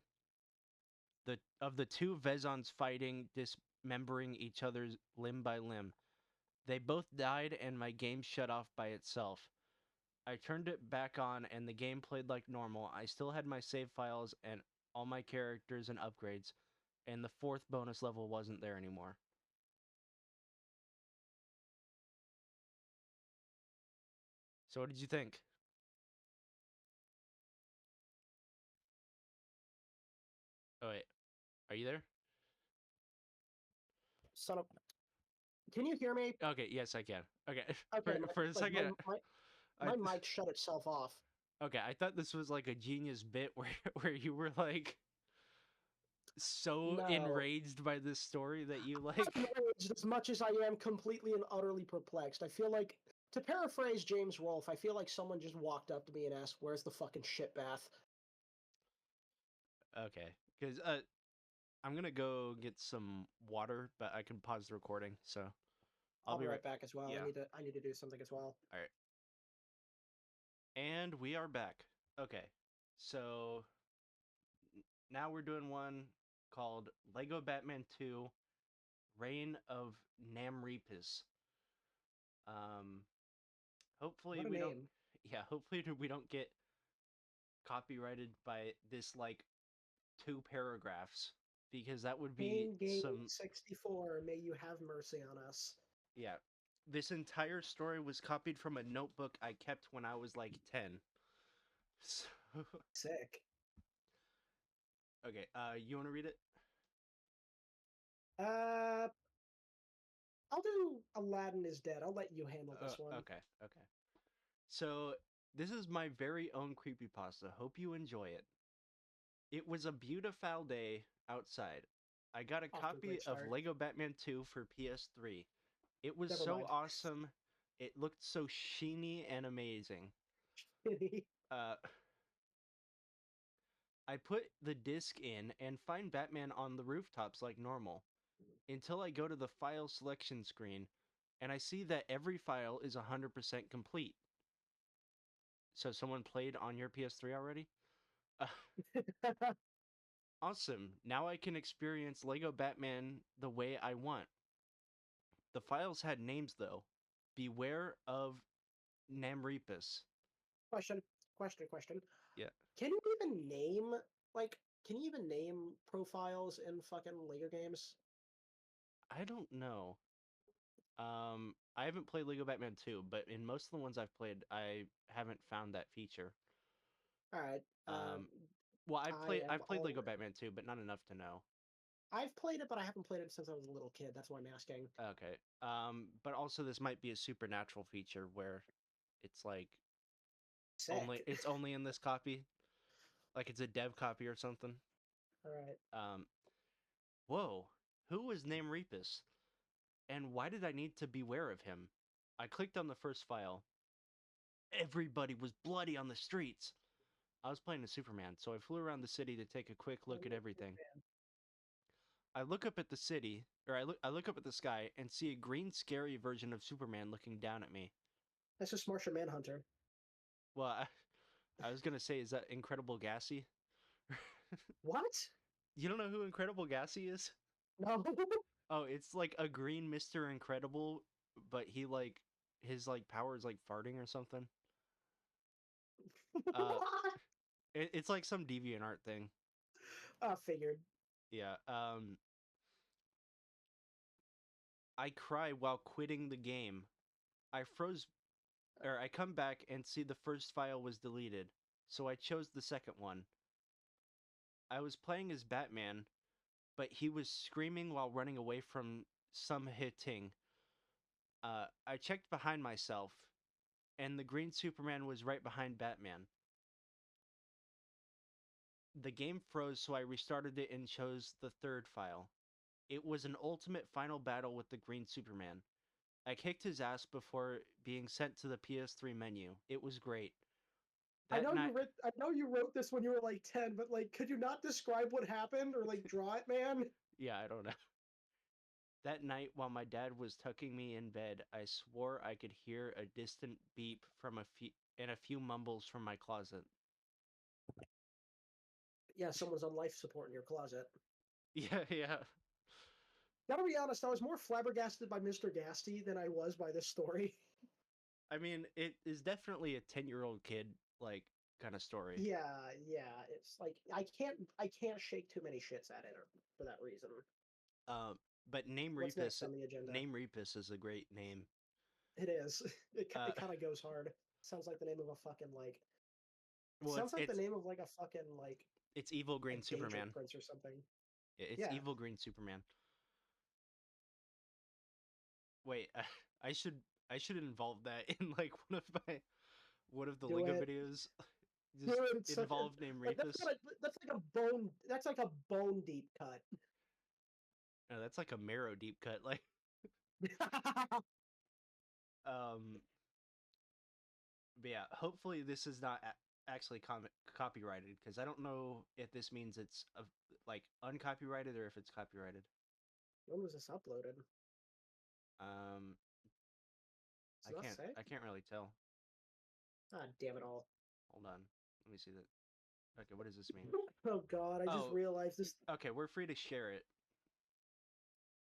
The two Vezons fighting, dismembering each other's limb by limb. They both died, and my game shut off by itself. I turned it back on, and the game played like normal. I still had my save files and all my characters and upgrades, and the fourth bonus level wasn't there anymore. So what did you think? Oh wait, are you there? Son of. Can you hear me? Okay, yes I can. Okay, Okay, for a like second, I my mic shut itself off. okay, I thought this was like a genius bit where you were like so No, enraged by this story that you I'm like. enraged as much as I am completely and utterly perplexed. I feel like, to paraphrase James Rolfe, I feel like someone just walked up to me and asked, "Where's the fucking shit bath?" Okay, because I'm gonna go get some water, but I can pause the recording. So I'll I'll be be right. right back as well. Yeah. I need to do something as well. All right. And we are back. Okay. So now we're doing one called Lego Batman 2 Reign of Namrepus. Um hopefully What a we don't name. yeah, hopefully we don't get copyrighted by this like two paragraphs because that would be Pain Game some 64, may you have mercy on us. yeah. This entire story was copied from a notebook I kept when I was like 10. So, Sick. okay, you want to read it? Uh, I'll do Aladdin is Dead. I'll let you handle this one. Okay, okay. So, this is my very own creepypasta. Hope you enjoy it. It was a beautiful day outside. I got a Off to a copy great of start. Lego Batman 2 for PS3. It was Never so mind. awesome. It looked so sheeny and amazing. Uh, I put the disc in and find Batman on the rooftops like normal, until I go to the file selection screen and I see that every file is 100% complete. So someone played on your PS3 already? Uh, awesome. Now I can experience Lego Batman the way I want. The files had names though. Beware of Namrepus. question, question. Yeah. Can you even name, like, can you even name profiles in fucking Lego games? I don't know. I haven't played Lego Batman 2, but in most of the ones I've played, I haven't found that feature. All right. Um, well, I am I've played all. Lego Batman 2, but not enough to know. I've played it, but I haven't played it since I was a little kid. That's why I'm asking. Okay. But also this might be a supernatural feature where it's like Sick. it's only in this copy, like it's a dev copy or something. All right. Um, whoa, who was named Repus, and why did I need to beware of him? I clicked on the first file. Everybody was bloody on the streets. I was playing as Superman, so I flew around the city to take a quick look at everything. I look up at the city, or I look up at the sky and see a green, scary version of Superman looking down at me. That's just Martian Manhunter. Well, I was gonna say, is that Incredible Gassy? What? You don't know who Incredible Gassy is? No. Oh, it's like a green Mr. Incredible, but he like his like power is like farting or something. Uh, What? it's like some deviant art thing. Figured. Yeah. I cry while quitting the game. I froze, or I come back and see the first file was deleted, so I chose the second one. I was playing as Batman, but he was screaming while running away from some hitting. I checked behind myself, and the green Superman was right behind Batman. The game froze, so I restarted it and chose the third file. It was an ultimate final battle with the green Superman. I kicked his ass before being sent to the PS3 menu. It was great. That night, I know you wrote this when you were like 10, but like could you not describe what happened or like draw it, man? yeah, I don't know. That night, while my dad was tucking me in bed, I swore I could hear a distant beep from a few mumbles from my closet. Yeah, someone's on life support in your closet. Yeah, yeah. Gotta be honest, I was more flabbergasted by Mr. Gasty than I was by this story. I mean, it is definitely a 10-year-old kid like kind of story. Yeah, it's like I can't shake too many shits at it for that reason. Um, but What's next on the agenda? Name Repus is a great name. It is. Uh, It kind of goes hard. Sounds like the name of a fucking like. well, Sounds like the name of like a fucking it's Evil Green like Danger Superman. Prince or something. It's Yeah, Evil Green Superman. Wait, I should involve that in like one of the do Lego it. videos. Do Just it. It's such a involve Name like Repus. that's like a bone. That's like a bone deep cut. No, that's like a marrow deep cut. Like, um, but yeah. Hopefully, this is not actually copyrighted because I don't know if this means it's like uncopyrighted or if it's copyrighted. When was this uploaded? Does that say? I can't really tell. Ah, damn it all. Hold on. Let me see that. Okay, what does this mean? Oh god, I just Oh, realized this. okay, we're free to share it.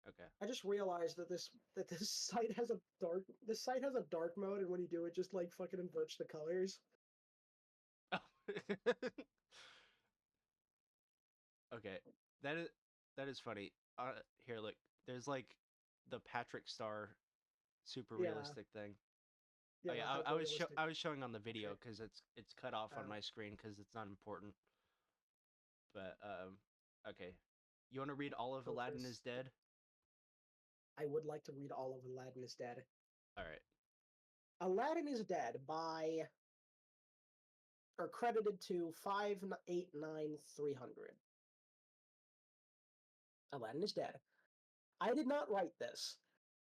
Okay. I just realized that this site has a dark mode, and when you do it, just like fucking inverts the colors. Oh. Okay. That is that is funny. Here, look. There's like the Patrick Star super Yeah, realistic thing. Oh yeah, yeah, the hyper realistic. I was showing on the video Okay. because it's cut off on Oh, my screen because it's not important. But okay. You want to read all of Aladdin is purpose. Dead? I would like to read all of Aladdin is Dead. All right. Aladdin is Dead by or credited to 589300. Aladdin is Dead. I did not write this.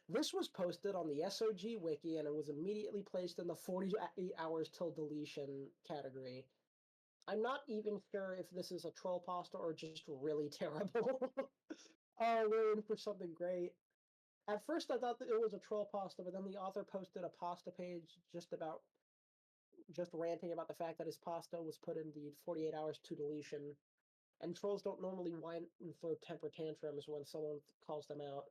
This was posted on the SOG wiki and it was immediately placed in the 48 hours till deletion category. I'm not even sure if this is a troll pasta or just really terrible. Oh, we're in for something great. At first, I thought that it was a troll pasta, but then the author posted a pasta page just ranting about the fact that his pasta was put in the 48 hours to deletion. And trolls don't normally whine and throw temper tantrums when someone calls them out.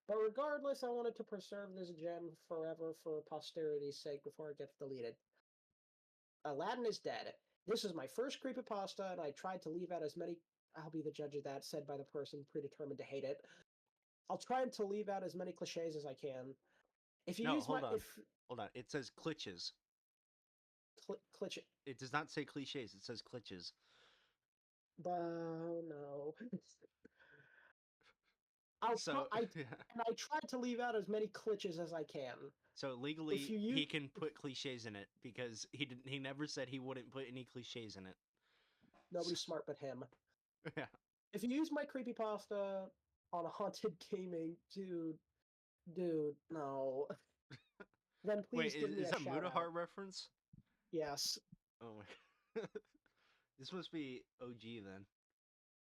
But regardless, I wanted to preserve this gem forever for posterity's sake before it gets deleted. Aladdin is dead. This is my first creepypasta, and I tried to leave out as many. I'll be the judge of that, said by the person predetermined to hate it. I'll try to leave out as many cliches as I can. If you No, use hold my on. if Hold on. It says cliches. cliche, It does not say cliches. It says cliches. oh no, I'll try. So, yeah. I tried to leave out as many cliches as I can. So If legally you use he can put cliches in it because he never said he wouldn't put any cliches in it. nobody smart but him. Yeah. If you use my creepypasta on a haunted gaming, dude, no, then Wait, please give me is a that shout out. Mudahar reference? Yes, Oh my. This must be OG then.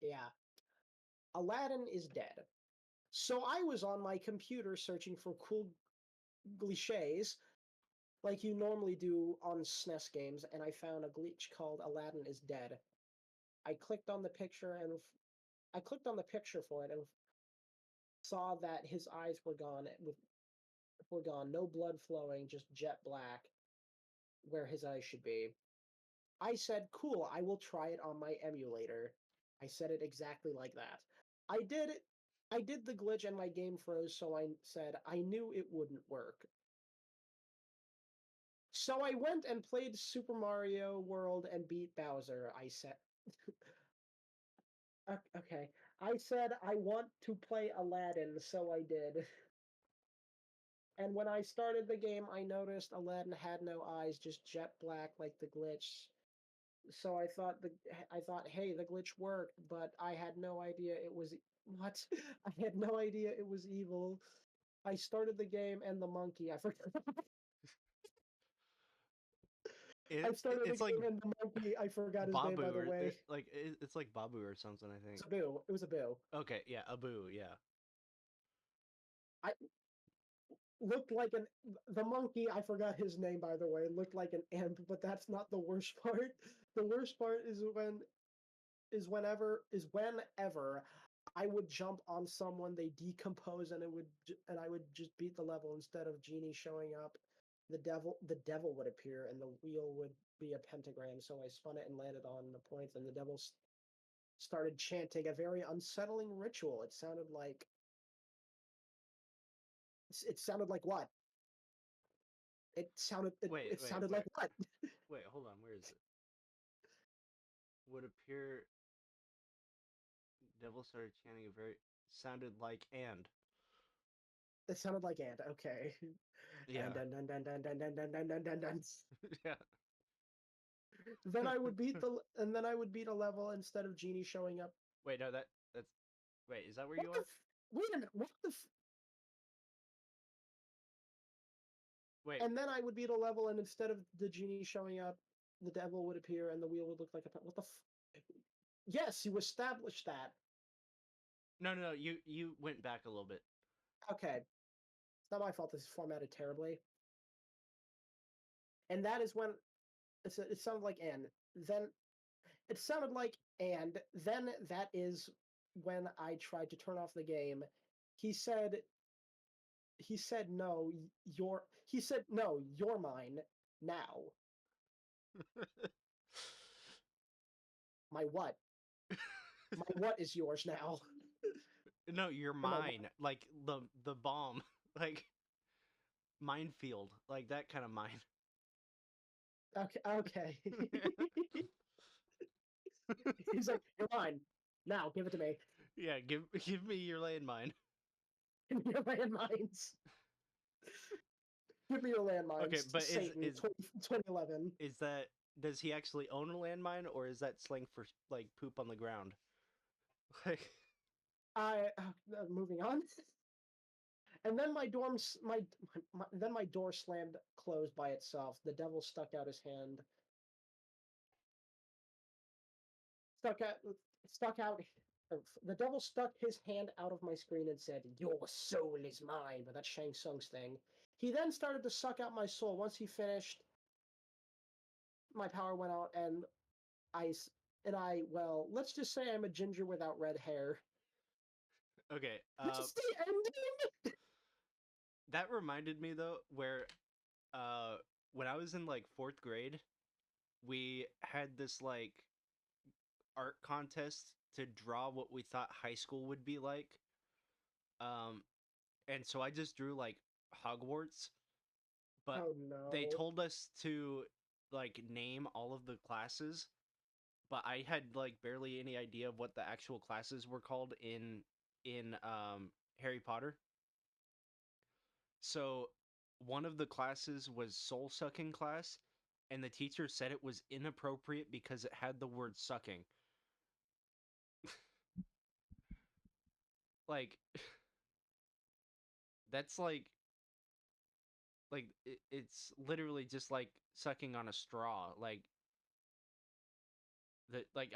yeah. Aladdin is dead. So I was on my computer searching for cool cliches like you normally do on SNES games, and I found a glitch called Aladdin is dead. I clicked on the picture and I clicked on the picture for it and saw that his eyes were gone, no blood flowing, just jet black where his eyes should be. I said, "Cool, I will try it on my emulator." I said it exactly like that. I did it. I did the glitch and my game froze, so I said I knew it wouldn't work. So I went and played Super Mario World and beat Bowser. I said, okay. I said I want to play Aladdin, so I did. And when I started the game, I noticed Aladdin had no eyes, just jet black like the glitch. So I thought, hey, the glitch worked, but I had no idea it was what? I had no idea it was evil. I started the game and the monkey. I forgot. I started the It's like game and the monkey. I forgot his name, by Babu the way. like it's like Babu or something, I think. Sabu. It was a boo. Okay, yeah, Abu, yeah. I looked like an the monkey. I forgot his name, by the way. Looked like an imp, but that's not the worst part. The worst part is whenever I would jump on someone, they decompose, and I would just beat the level instead of Genie showing up. The devil would appear, and the wheel would be a pentagram. So I spun it and landed on the point, and the devil started chanting a very unsettling ritual. It sounded like what? Wait, It wait, sounded like wait. what? Wait, hold on. Where is it? Would appear devil started chanting a very sounded like and. It sounded like ant. Okay, and Yeah. dun dun dun dun dun dun dun dun dun dun dun. Yeah. Then I would beat a level instead of Genie showing up. Wait, no, that's wait, is that where What you the? are? Wait a minute. What the? Wait. And then I would beat a level, and instead of the Genie showing up, the devil would appear, and the wheel would look like a. What the? Yes, you established that. No, you went back a little bit. Okay. It's not my fault this is formatted terribly. And that is when it sounded like and then it sounded like and then that is when I tried to turn off the game. He said no, you're mine now. My what? My what is yours now? No, you're Or my what? mine. Like the bomb. Like minefield. Like that kind of mine. Okay, okay. He's like, you're mine. Now, give it to me. Yeah, give me your landmine. Give me your landmines. Give me your Okay, landmines. but Satan, 2011. is that does he actually own a landmine or is that slang for like poop on the ground? Like Moving on. And then then my door slammed closed by itself. The devil stuck out his hand. Stuck out stuck out The devil stuck his hand out of my screen and said, "Your soul is mine," but that's Shang Tsung's thing. He then started to suck out my soul. Once he finished, my power went out, and I well, let's just say I'm a ginger without red hair. okay, That's the ending. that reminded me though where uh when I was in like 4th grade, we had this like art contest to draw what we thought high school would be like. Um and so I just drew like Hogwarts, but Oh they no. told us to like name all of the classes, but I had like barely any idea of what the actual classes were called in Harry Potter. So one of the classes was soul sucking class, and the teacher said it was inappropriate because it had the word sucking. Like that's it's literally just like sucking on a straw. Like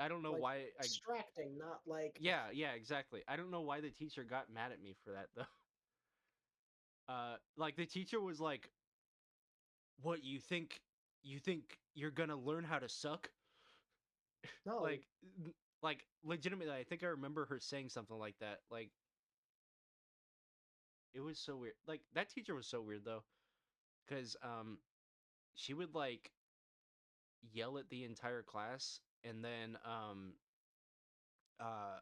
I don't know Like why I extracting, not like yeah, exactly. I don't know why the teacher got mad at me for that though. Like the teacher was like, "What you think you're going to learn how to suck?" no. Like like legitimately I think I remember her saying something like that. Like it was so weird. Like that teacher was so weird though cuz she would like yell at the entire class and then uh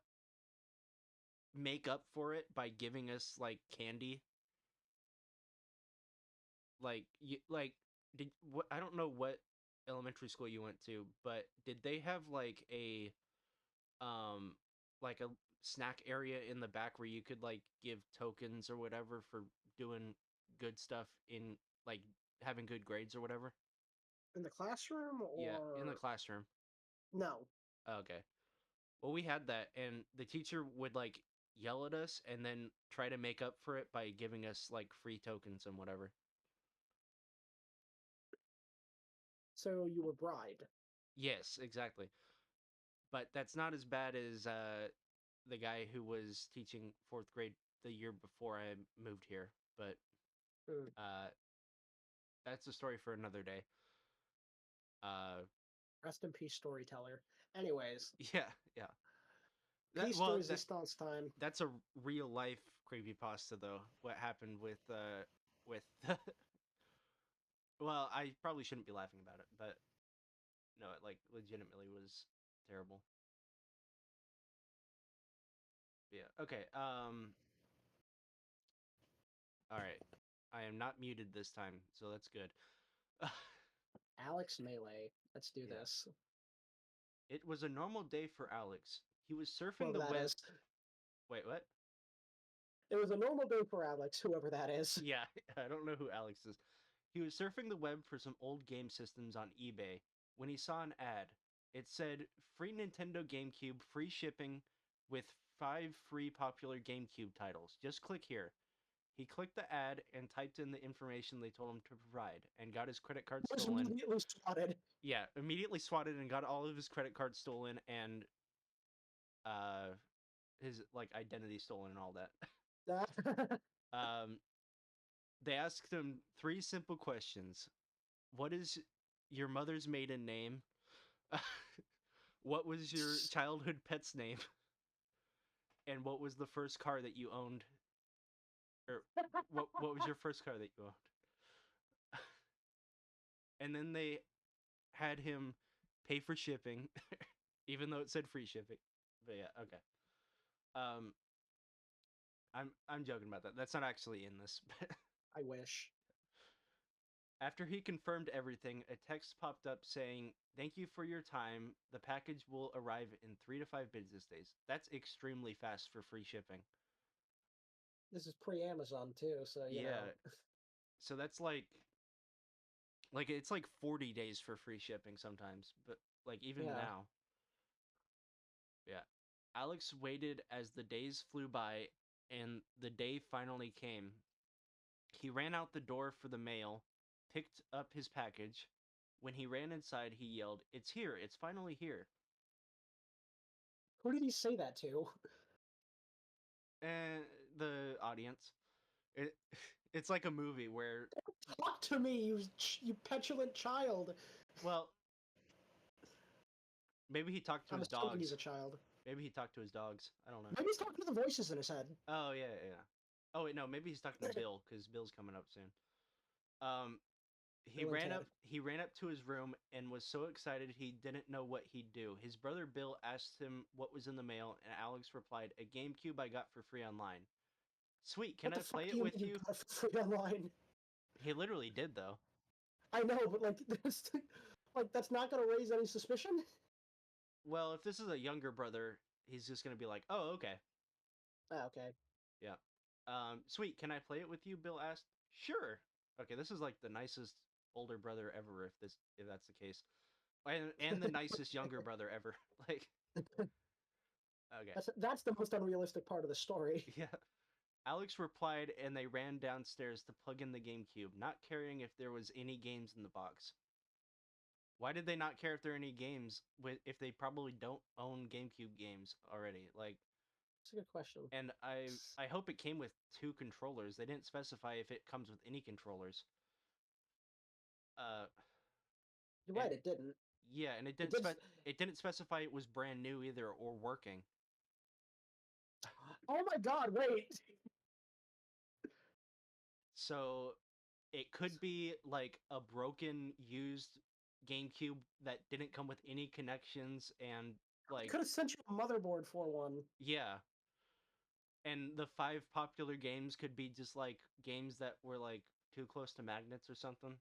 make up for it by giving us like candy. Like you like did what I don't know what elementary school you went to, but did they have um like a snack area in the back where you could like give tokens or whatever for doing good stuff in like having good grades or whatever? In the classroom Yeah, in the or classroom. no? Okay. Well, we had that and the teacher would like yell at us and then try to make up for it by giving us like free tokens and whatever. So you were bribed. Yes, exactly. But that's not as bad as the guy who was teaching 4th grade the year before I moved here. But Mm. uh, that's a story for another day. Uh, Rest in peace, storyteller. Anyways, yeah, yeah. That peace de well, resistance time. that's a real life creepypasta though. What happened with well, I probably shouldn't be laughing about it, but no, it like legitimately was terrible. Yeah. Okay. All right. I am not muted this time, so that's good. Alex Melee. Let's do Yeah. this. It was a normal day for Alex. He was surfing Whoever the that web. is. Wait, what? It was a normal day for Alex, whoever that is. Yeah, I don't know who Alex is. He was surfing the web for some old game systems on eBay when he saw an ad. It said free Nintendo GameCube, free shipping with 5 free popular GameCube titles. Just click here. He clicked the ad and typed in the information they told him to provide and got his credit card Was stolen. immediately swatted. Yeah, immediately swatted and got all of his credit cards stolen and uh his like identity stolen and all that. Um They asked him 3 simple questions. What is your mother's maiden name? What was your childhood pet's name? And what was the first car that you owned? Or what was your first car that you owned? And then they had him pay for shipping, even though it said free shipping. But yeah, okay. Um, I'm joking about that. That's not actually in this. I wish. After he confirmed everything, a text popped up saying, "Thank you for your time. The package will arrive in 3 to 5 business days." That's extremely fast for free shipping. This is pre-Amazon too, so you Yeah. know. So that's like it's like 40 days for free shipping sometimes, but like even Yeah. now. Yeah. Alex waited as the days flew by and the day finally came. He ran out the door for the mail, picked up his package. When he ran inside, he yelled, "It's here! It's finally here!" Who did he say that to? And the audience. It it's like a movie where, Talk to me, you petulant child. well, maybe he talked to I'm his assuming he's a dogs. child. Maybe he talked to his dogs. I don't know. Maybe he's talking to the voices in his head. Oh yeah, yeah. Oh wait, no, maybe he's talking to Bill because Bill's coming up soon. Um, Bill and Ted. He ran up to his room and was so excited he didn't know what he'd do. His brother Bill asked him what was in the mail, and Alex replied, "A GameCube I got for free online." Sweet, can What I the fuck play do it you with mean you you? got it for free online? He literally did though. I know, but like this, like that's not gonna raise any suspicion. Well, if this is a younger brother, he's just gonna be like, "Oh, okay, Ah, okay. yeah." Sweet, can I play it with you? Bill asked. Sure. Okay, this is like the nicest older brother ever, if that's the case, and the nicest younger brother ever. Like, okay, That's the most unrealistic part of the story. yeah. Alex replied, and they ran downstairs to plug in the GameCube, not caring if there was any games in the box. Why did they not care if there are any games if they probably don't own GameCube games already? Like, That's a good question. and I hope it came with 2 controllers. They didn't specify if it comes with any controllers. Uh, You're and right. It didn't. yeah, and It did. it didn't specify it was brand new either or working. Oh my God! Wait. So it could be like a broken used GameCube that didn't come with any connections and I like could have sent you a motherboard for one. yeah. And the 5 popular games could be just like games that were like too close to magnets or something.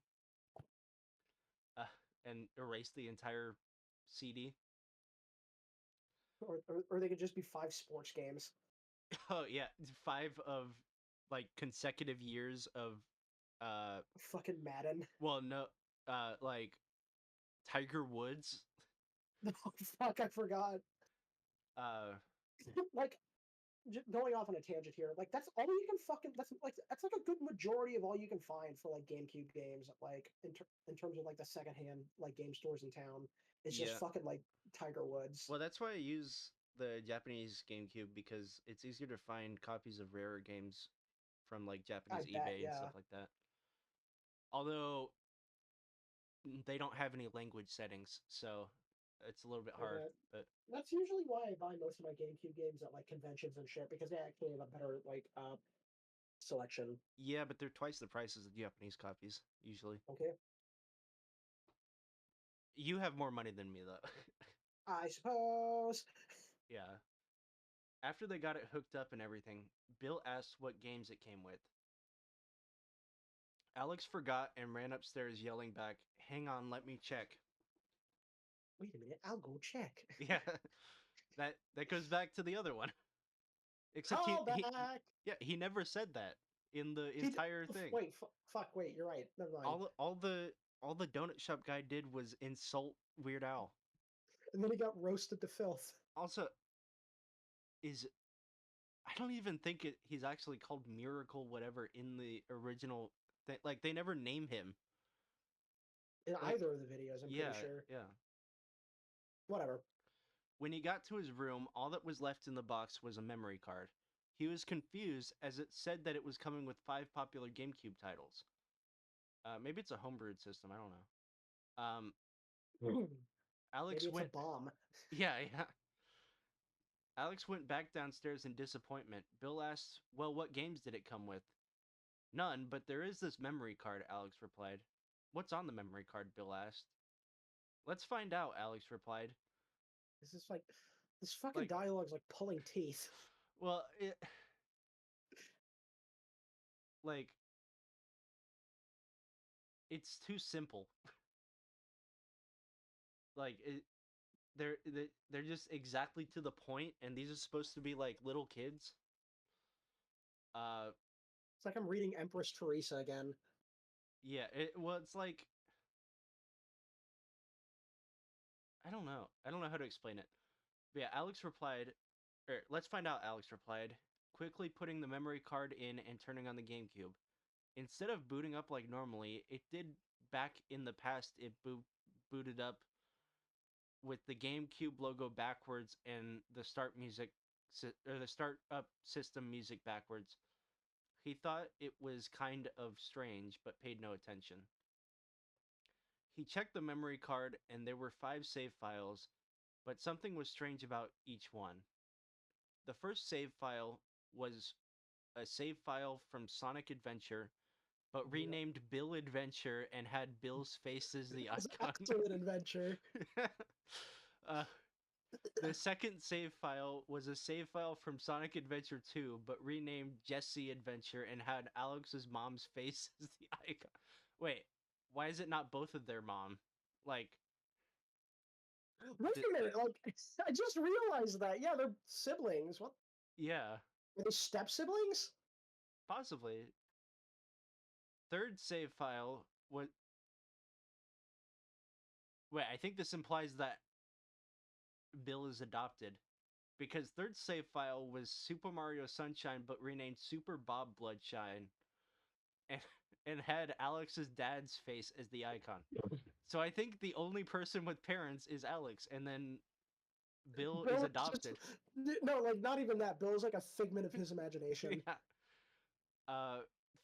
Uh, and erase the entire CD. Or they could just be 5 sports games. Oh yeah, 5 of like consecutive years of uh Fucking Madden. well no like Tiger Woods. Oh, fuck, I forgot. Uh Like, going off on a tangent here, like that's all you can fucking. That's like a good majority of all you can find for like GameCube games. Like in terms of like the secondhand like game stores in town, it's just yeah. fucking like Tiger Woods. Well, that's why I use the Japanese GameCube because it's easier to find copies of rarer games from like I Japanese bet, eBay and yeah. stuff like that. Although they don't have any language settings, so it's a little bit hard. Okay. But That's usually why I buy most of my GameCube games at like conventions and shit because they actually have a better like selection. yeah, but they're twice the price as the Japanese copies usually. Okay, You have more money than me though. I suppose. Yeah. After they got it hooked up and everything, Bill asked what games it came with. Alex forgot and ran upstairs yelling back, "Hang on, let me check." Wait a minute, I'll go check. Yeah. That goes back to the other one. Except Call back. yeah, he never said that in the He entire thing. wait, fuck, wait, you're right. Never mind. All the donut shop guy did was insult Weird Al. And then he got roasted to filth. Also, is I don't even think he's actually called Miracle whatever in the original thing. Like they never name him. In Like either of the videos, I'm pretty yeah, sure. yeah. Whatever. When he got to his room, all that was left in the box was a memory card. He was confused as it said that it was coming with 5 popular GameCube titles. Maybe it's a homebrewed system. I don't know. Um, Alex Maybe it's a went. bomb. Yeah, yeah. Alex went back downstairs in disappointment. Bill asked, "Well, what games did it come with?" "None, but there is this memory card," Alex replied. "What's on the memory card?" Bill asked. "Let's find out," Alex replied. This is like this fucking Like, dialogue's like pulling teeth. well, like it's too simple. Like they're just exactly to the point, and these are supposed to be like little kids. Uh, It's like I'm reading Empress Teresa again. yeah. Well, it's like I don't know. I don't know how to explain it. But yeah, Alex replied, or let's find out. Alex replied, quickly putting the memory card in and turning on the GameCube. Instead of booting up like normally, it did back in the past. It booted up with the GameCube logo backwards and the start music or the start up system music backwards. He thought it was kind of strange, but paid no attention. He checked the memory card, and there were 5 save files, but something was strange about each one. The first save file was a save file from Sonic Adventure, but Yep. renamed Bill Adventure and had Bill's face as the It's icon. excellent adventure. uh, the second save file was a save file from Sonic Adventure 2, but renamed Jesse Adventure and had Alex's mom's face as the icon. Wait, why is it not both of their mom? Like, Wait th- a minute, like I just realized that. Yeah, they're siblings. What? yeah, Are they step siblings? possibly. Third save file was. Wait, I think this implies that Bill is adopted. Because third save file was Super Mario Sunshine, but renamed Super Bob Bloodshine, and and had Alex's dad's face as the icon. So I think the only person with parents is Alex, and then Bill is Bill is just adopted. no, like not even that. Bill's like a figment of his imagination. Yeah. Uh,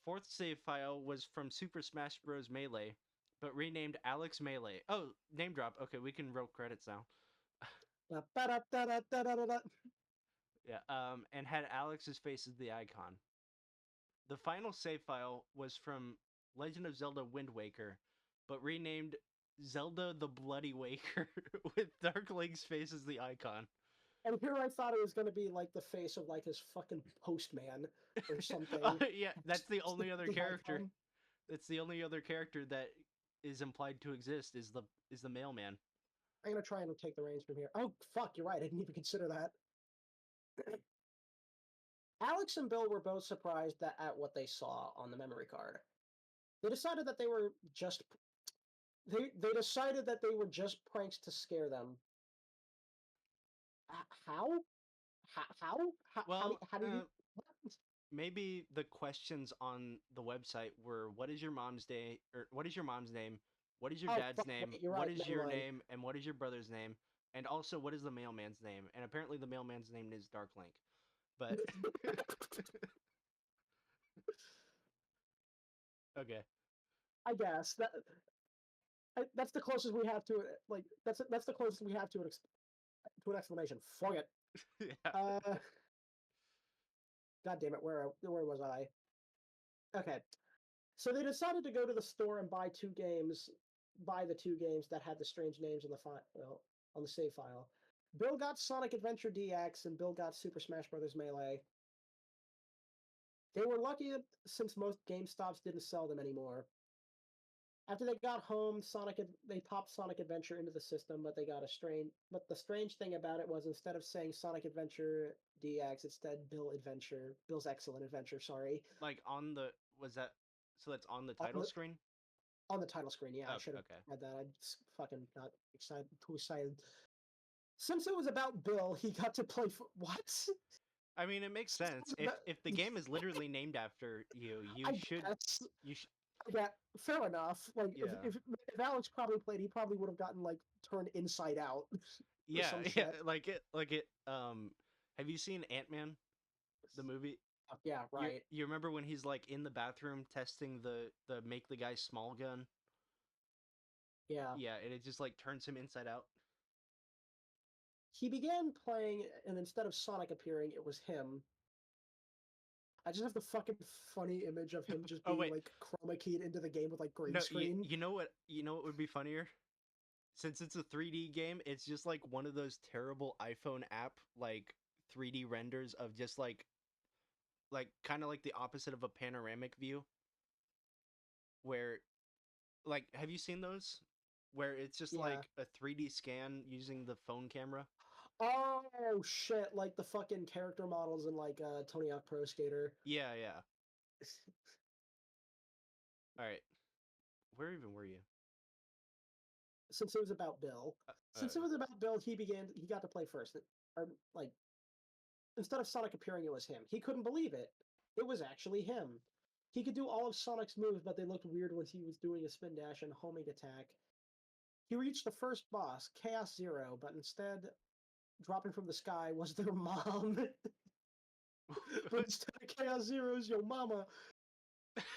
Fourth save file was from Super Smash Bros. Melee, but renamed Alex Melee. Oh, name drop. Okay, we can roll credits now. Ba-da-da-da-da-da-da-da. Yeah. And had Alex's face as the icon. The final save file was from Legend of Zelda Wind Waker, but renamed Zelda the Bloody Waker with Dark Link's face as the icon. And here I thought it was going to be like the face of like his fucking postman or something. Yeah, that's the only other The character. icon. That's the only other character that is implied to exist is the mailman. I'm gonna try and take the reins from here. Oh fuck, you're right. I didn't even consider that. Alex and Bill were both surprised at what they saw on the memory card. They decided that they were just they decided that they were just pranks to scare them. How? Well, How did you? What? maybe the questions on the website were what is your mom's day or what is your mom's name? What is your Oh dad's fuck! name? Wait, you're What right. is Never your mind. name? And what is your brother's name? And also what is the mailman's name? And apparently the mailman's name is Dark Link. But okay. I guess that's the closest we have to it. Like that's the closest we have to to an explanation. Fuck it. Yeah. Uh, God damn it. Where was I? Okay. So they decided to go to the store and buy the 2 games that had the strange names on the file on the save file. Bill got Sonic Adventure DX and Bill got Super Smash Bros. Melee. They were lucky since most GameStops didn't sell them anymore. After they got home, they popped Sonic Adventure into the system, but the strange thing about it was instead of saying Sonic Adventure DX, it said Bill's Excellent Adventure, sorry, Like on the was that so that's on the on title the screen? on the title screen. Yeah, I Okay, should have okay. read that. I just fucking got too excited. Since it was about Bill, he got to play what? I mean, it makes Since it sense. was about, If the game is literally named after you, I guess. you should Yeah, fair enough. Like yeah. if Alex probably played, he probably would have gotten like turned inside out or some Yeah, shit. yeah, like it have you seen Ant-Man? The movie. Yeah, right. You remember when he's like in the bathroom testing the make the guy small gun? Yeah. Yeah, and it just like turns him inside out. He began playing, and instead of Sonic appearing, it was him. I just have the fucking funny image of him just Oh being wait, like chroma keyed into the game with like green no, screen. you know what? You know what would be funnier? Since it's a 3D game, it's just like one of those terrible iPhone app like 3D renders of just like kind of like the opposite of a panoramic view where like have you seen those where it's just Yeah. like a 3D scan using the phone camera? Oh shit! Like the fucking character models in like Tony Hawk Pro Skater. Yeah, yeah. All right. Where even were you? Since it was about Bill, Uh, since uh, it was about Bill, he got to play first. Or like instead of Sonic appearing, it was him. He couldn't believe it. It was actually him. He could do all of Sonic's moves, but they looked weird when he was doing a spin dash and homing attack. He reached the first boss, Chaos Zero, but instead, dropping from the sky was their mom. But instead of Chaos Zero's your mama.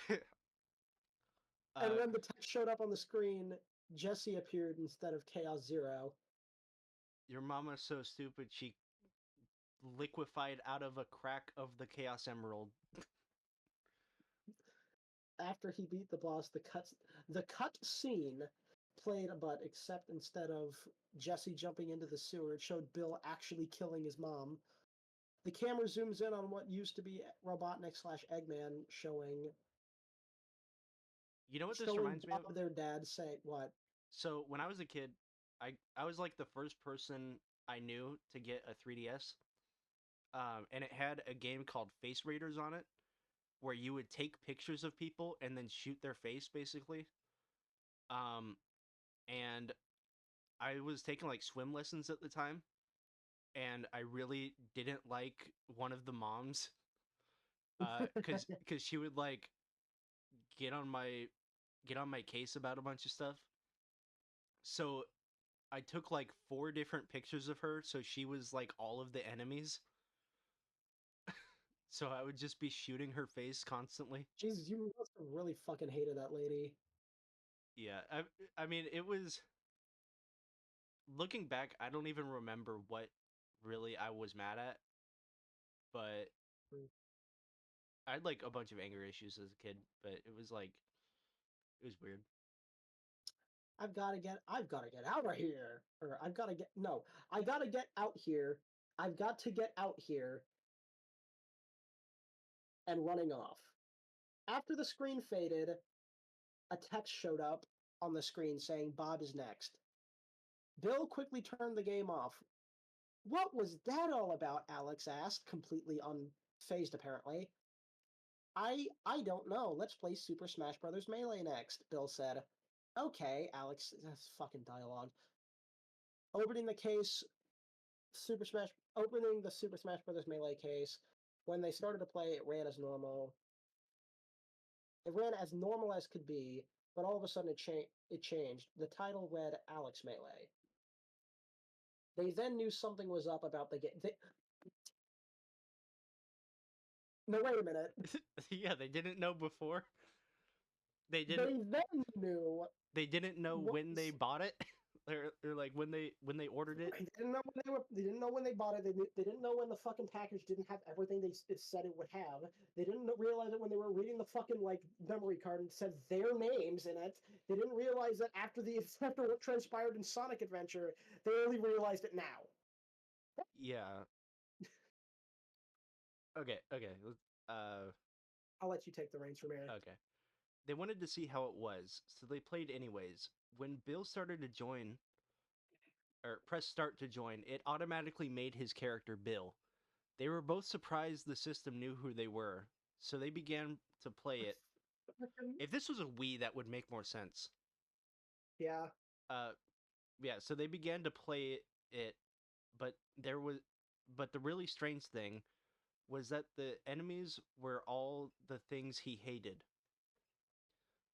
And uh, when the text showed up on the screen, Jesse appeared instead of Chaos Zero. your mama's so stupid she liquefied out of a crack of the Chaos Emerald. After he beat the boss, the cut scene played, but except instead of Jesse jumping into the sewer, it showed Bill actually killing his mom. The camera zooms in on what used to be Robotnik slash Eggman You know what this showing reminds me of? Bob their dad say what? So when I was a kid, I was like the first person I knew to get a 3DS. And it had a game called Face Raiders on it, where you would take pictures of people and then shoot their face, basically. Um, and I was taking like swim lessons at the time, and I really didn't like one of the moms, cause she would like get on my get on my case about a bunch of stuff. So I took like four different pictures of her, so she was like all of the enemies. So I would just be shooting her face constantly. Jesus, you must have really fucking hated that lady. Yeah, I mean it was looking back, I don't even remember what really I was mad at, but I had like a bunch of anger issues as a kid, but it was like it was weird. I've gotta get out of here. Or I gotta get out here. I've got to get out here and running off. After the screen faded, a text showed up on the screen saying Bob is next. Bill quickly turned the game off. What was that all about? Alex asked, completely unfazed apparently. I don't know. Let's play Super Smash Bros. Melee next, Bill said. Okay, Alex, that's fucking dialogue. Opening the case, opening the Super Smash Bros. Melee case. When they started to play, it ran as normal. It ran as normal as could be, but all of a sudden it changed. The title read Alex Melee. They then knew something was up about the game. No, wait a minute. Yeah, they didn't know before. They didn't They then knew they didn't know what when they was bought it. Or like when they ordered it. They didn't know when they didn't know when they bought it. They didn't know when the fucking package didn't have everything it said it would have. They didn't realize it when they were reading the fucking like memory card and said their names in it. They didn't realize that after what transpired in Sonic Adventure, they only realized it now. Yeah. Okay, okay. Uh I'll let you take the reins from here. okay. They wanted to see how it was, so they played anyways. When Bill started to join or press start to join, it automatically made his character Bill. They were both surprised the system knew who they were, so they began to play it. If this was a Wii, that would make more sense. Yeah. Uh, yeah. So they began to play it, but but the really strange thing was that the enemies were all the things he hated.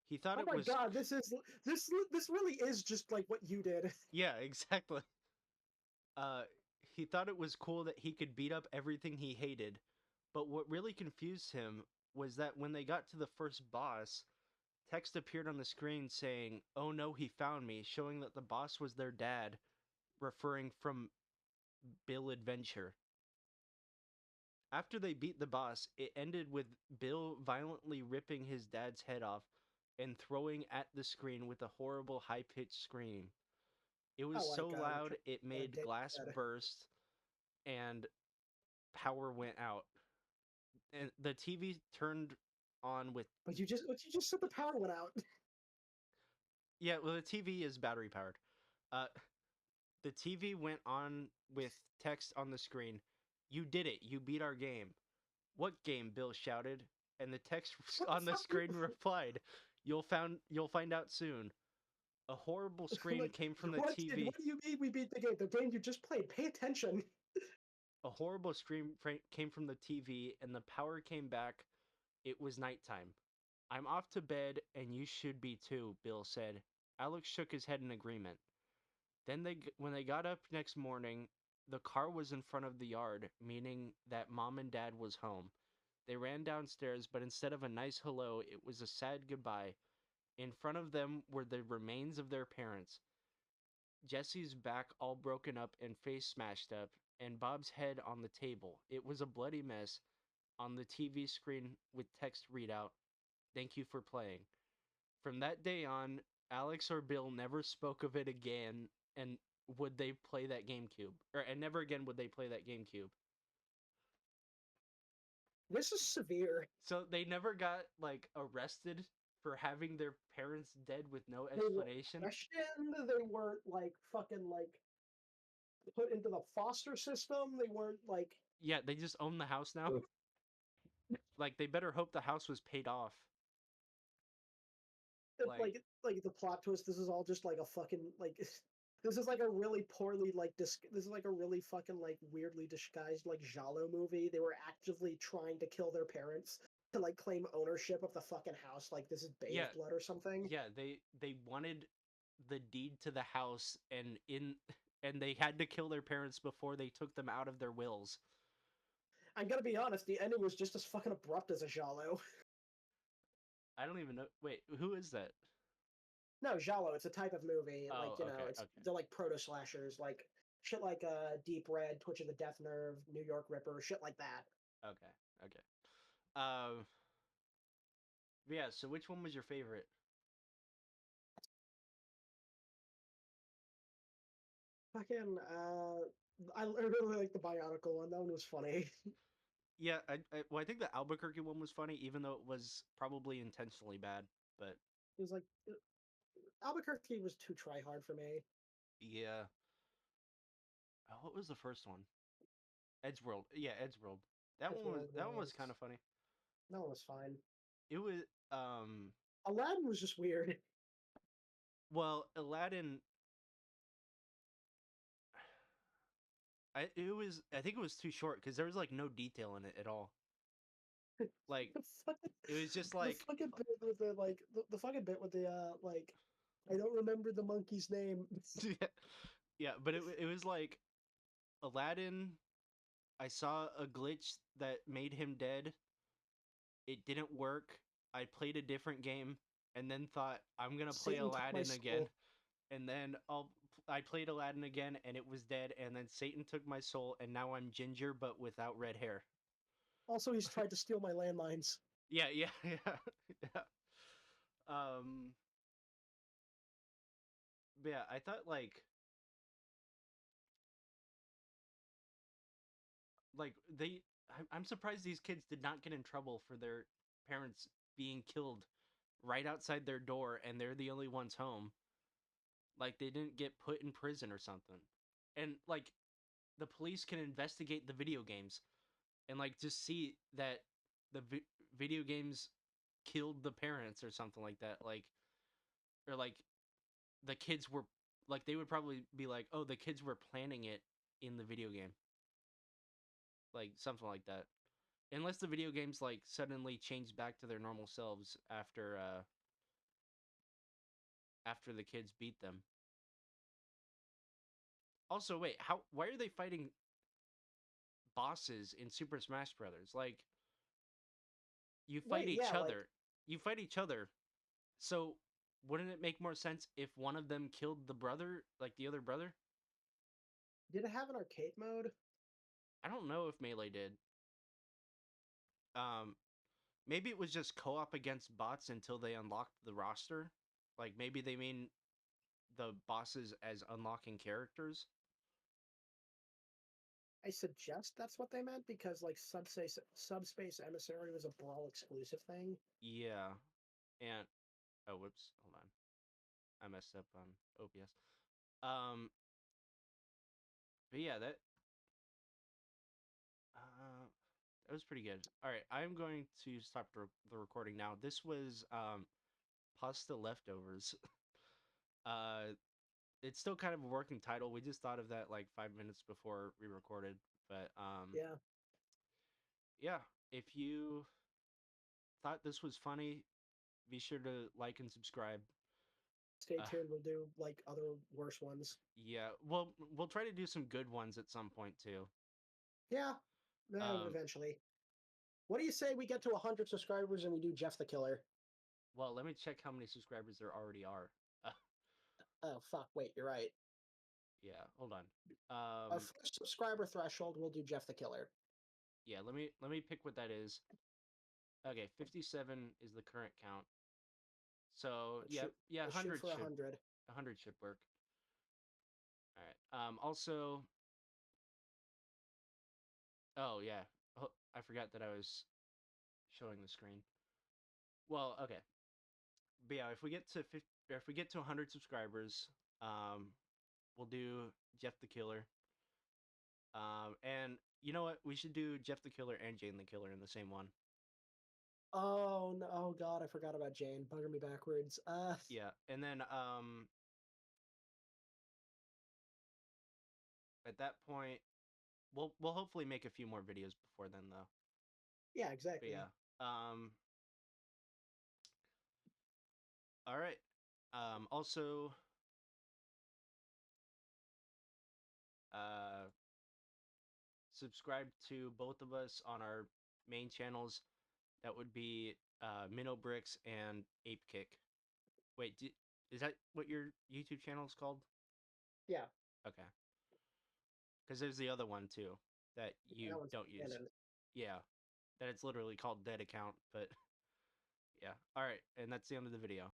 He thought Oh it my was, god, this really is just like what you did. yeah, exactly. Uh, he thought it was cool that he could beat up everything he hated, But what really confused him was that when they got to the first boss, text appeared on the screen saying, "Oh no, he found me," showing that the boss was their dad, referring from Bill Adventure. After they beat the boss, it ended with Bill violently ripping his dad's head off and throwing at the screen with a horrible high-pitched scream. It was Oh, so like loud it made Dave glass said. burst and power went out. And the TV turned on with But you just said the power went out. yeah, well the TV is battery powered. Uh the TV went on with text on the screen. "You did it. You beat our game." "What game?" Bill shouted, and the text What the on the fuck? screen replied, You'll find out soon." A horrible scream Like, came from the what TV. do you mean we beat the game? The game you just played. Pay attention. A horrible scream came from the TV, and the power came back. It was nighttime. "I'm off to bed, and you should be too," Bill said. Alex shook his head in agreement. Then when they got up next morning, the car was in front of the yard, meaning that Mom and Dad was home. They ran downstairs, but instead of a nice hello, it was a sad goodbye. In front of them were the remains of their parents. Jesse's back all broken up and face smashed up, and Bob's head on the table. It was a bloody mess. On the TV screen with text readout, "Thank you for playing." From that day on, Alex or Bill never spoke of it again, and would they play that GameCube. And never again would they play that GameCube. This is severe. So they never got, like, arrested for having their parents dead with no They were explanation. questioned. They weren't like fucking like put into the foster system. They weren't like Yeah, they just own the house now. Like, they better hope the house was paid off. Like, like the plot twist. This is all just like a fucking like. This is like a really poorly like this is like a really fucking like weirdly disguised like giallo movie. They were actively trying to kill their parents to like claim ownership of the fucking house. Like this is Bay of yeah, Blood or something. yeah, they wanted the deed to the house, and they had to kill their parents before they took them out of their wills. I'm gonna be honest. The ending was just as fucking abrupt as a giallo. I don't even know. Wait, who is that? No, giallo. It's a type of movie. Oh, Like you know, okay, it's okay, they're like proto slashers. Like shit like Deep Red, Twitch of the Death Nerve, New York Ripper, shit like that. okay, okay. Um, yeah. So, which one was your favorite? Fucking I really like the Bionicle one. That one was funny. Yeah, well, I think the Albuquerque one was funny, even though it was probably intentionally bad. But It was like Albuquerque was too try hard for me. yeah, what was the first one? Eddsworld. Yeah, Eddsworld. Edgeworld That one was kind was of funny. that one was fine. It was Aladdin was just weird. well, Aladdin. I think it was too short because there was like no detail in it at all. Like, the fucking it was just the like fucking bit with the like the fucking bit with the like I don't remember the monkey's name. yeah, yeah, but it was like Aladdin. I saw a glitch that made him dead. It didn't work. I played a different game and then thought I'm gonna play Satan took my Aladdin again. soul. And then I played Aladdin again and it was dead. And then Satan took my soul and now I'm Ginger but without red hair. Also, he's tried to steal my landmines. Yeah, yeah, yeah, yeah. Um, but yeah, I thought like they. I'm surprised these kids did not get in trouble for their parents being killed right outside their door and they're the only ones home. Like they didn't get put in prison or something. And like the police can investigate the video games and like just see that the video games killed the parents or something like that. Like or like the kids were like they would probably be like, "Oh, the kids were planning it in the video game." Like something like that. Unless the video games like suddenly changed back to their normal selves after the kids beat them. Also, wait, how why are they fighting bosses in Super Smash Brothers. Like you fight Wait, each yeah, like, other. You fight each other. So wouldn't it make more sense if one of them killed the brother, like the other brother? did it have an arcade mode? I don't know if Melee did. Um, maybe it was just co-op against bots until they unlocked the roster. Like maybe they mean the bosses as unlocking characters. I suggest that's what they meant because like Subspace Emissary was a Brawl exclusive thing. Yeah. And oh, whoops, hold on. I messed up on OPS. Um, but yeah, uh that was pretty good. All right, I'm going to stop the recording now. This was pasta leftovers. uh it's still kind of a working title. We just thought of that like 5 minutes before we recorded. But Yeah. yeah, if you thought this was funny, be sure to like and subscribe. Stay Uh, tuned. We'll do like other worse ones. yeah, well, we'll try to do some good ones at some point too. Yeah. Um, Eventually. What do you say we get to 100 subscribers and we do Jeff the Killer? well, let me check how many subscribers there already are. Uh, Oh fuck! Wait, you're right. yeah, hold on. Our first subscriber threshold, we'll do Jeff the Killer. Yeah, let me pick what that is. Okay, 57 is the current count. So Let's yeah, shoot. yeah, Let's shoot for 100. 100 should work. All right. Also, oh yeah, oh, I forgot that I was showing the screen. Well, okay, but yeah, if we get to 50, or if we get to 100 subscribers, um, we'll do Jeff the Killer. And you know what? We should do Jeff the Killer and Jane the Killer in the same one. Oh no! Oh god, I forgot about Jane. Bugger me backwards. Yeah, and then at that point, we'll hopefully make a few more videos before then, though. Yeah, But exactly. yeah, all right. Also, uh, subscribe to both of us on our main channels. That would be Minnow Bricks and Ape Kick. Wait, is that what your YouTube channel is called? Yeah, Okay, because there's the other one too that that you one's don't use. canon. Yeah, that it's literally called Dead Account. But yeah, all right, and that's the end of the video.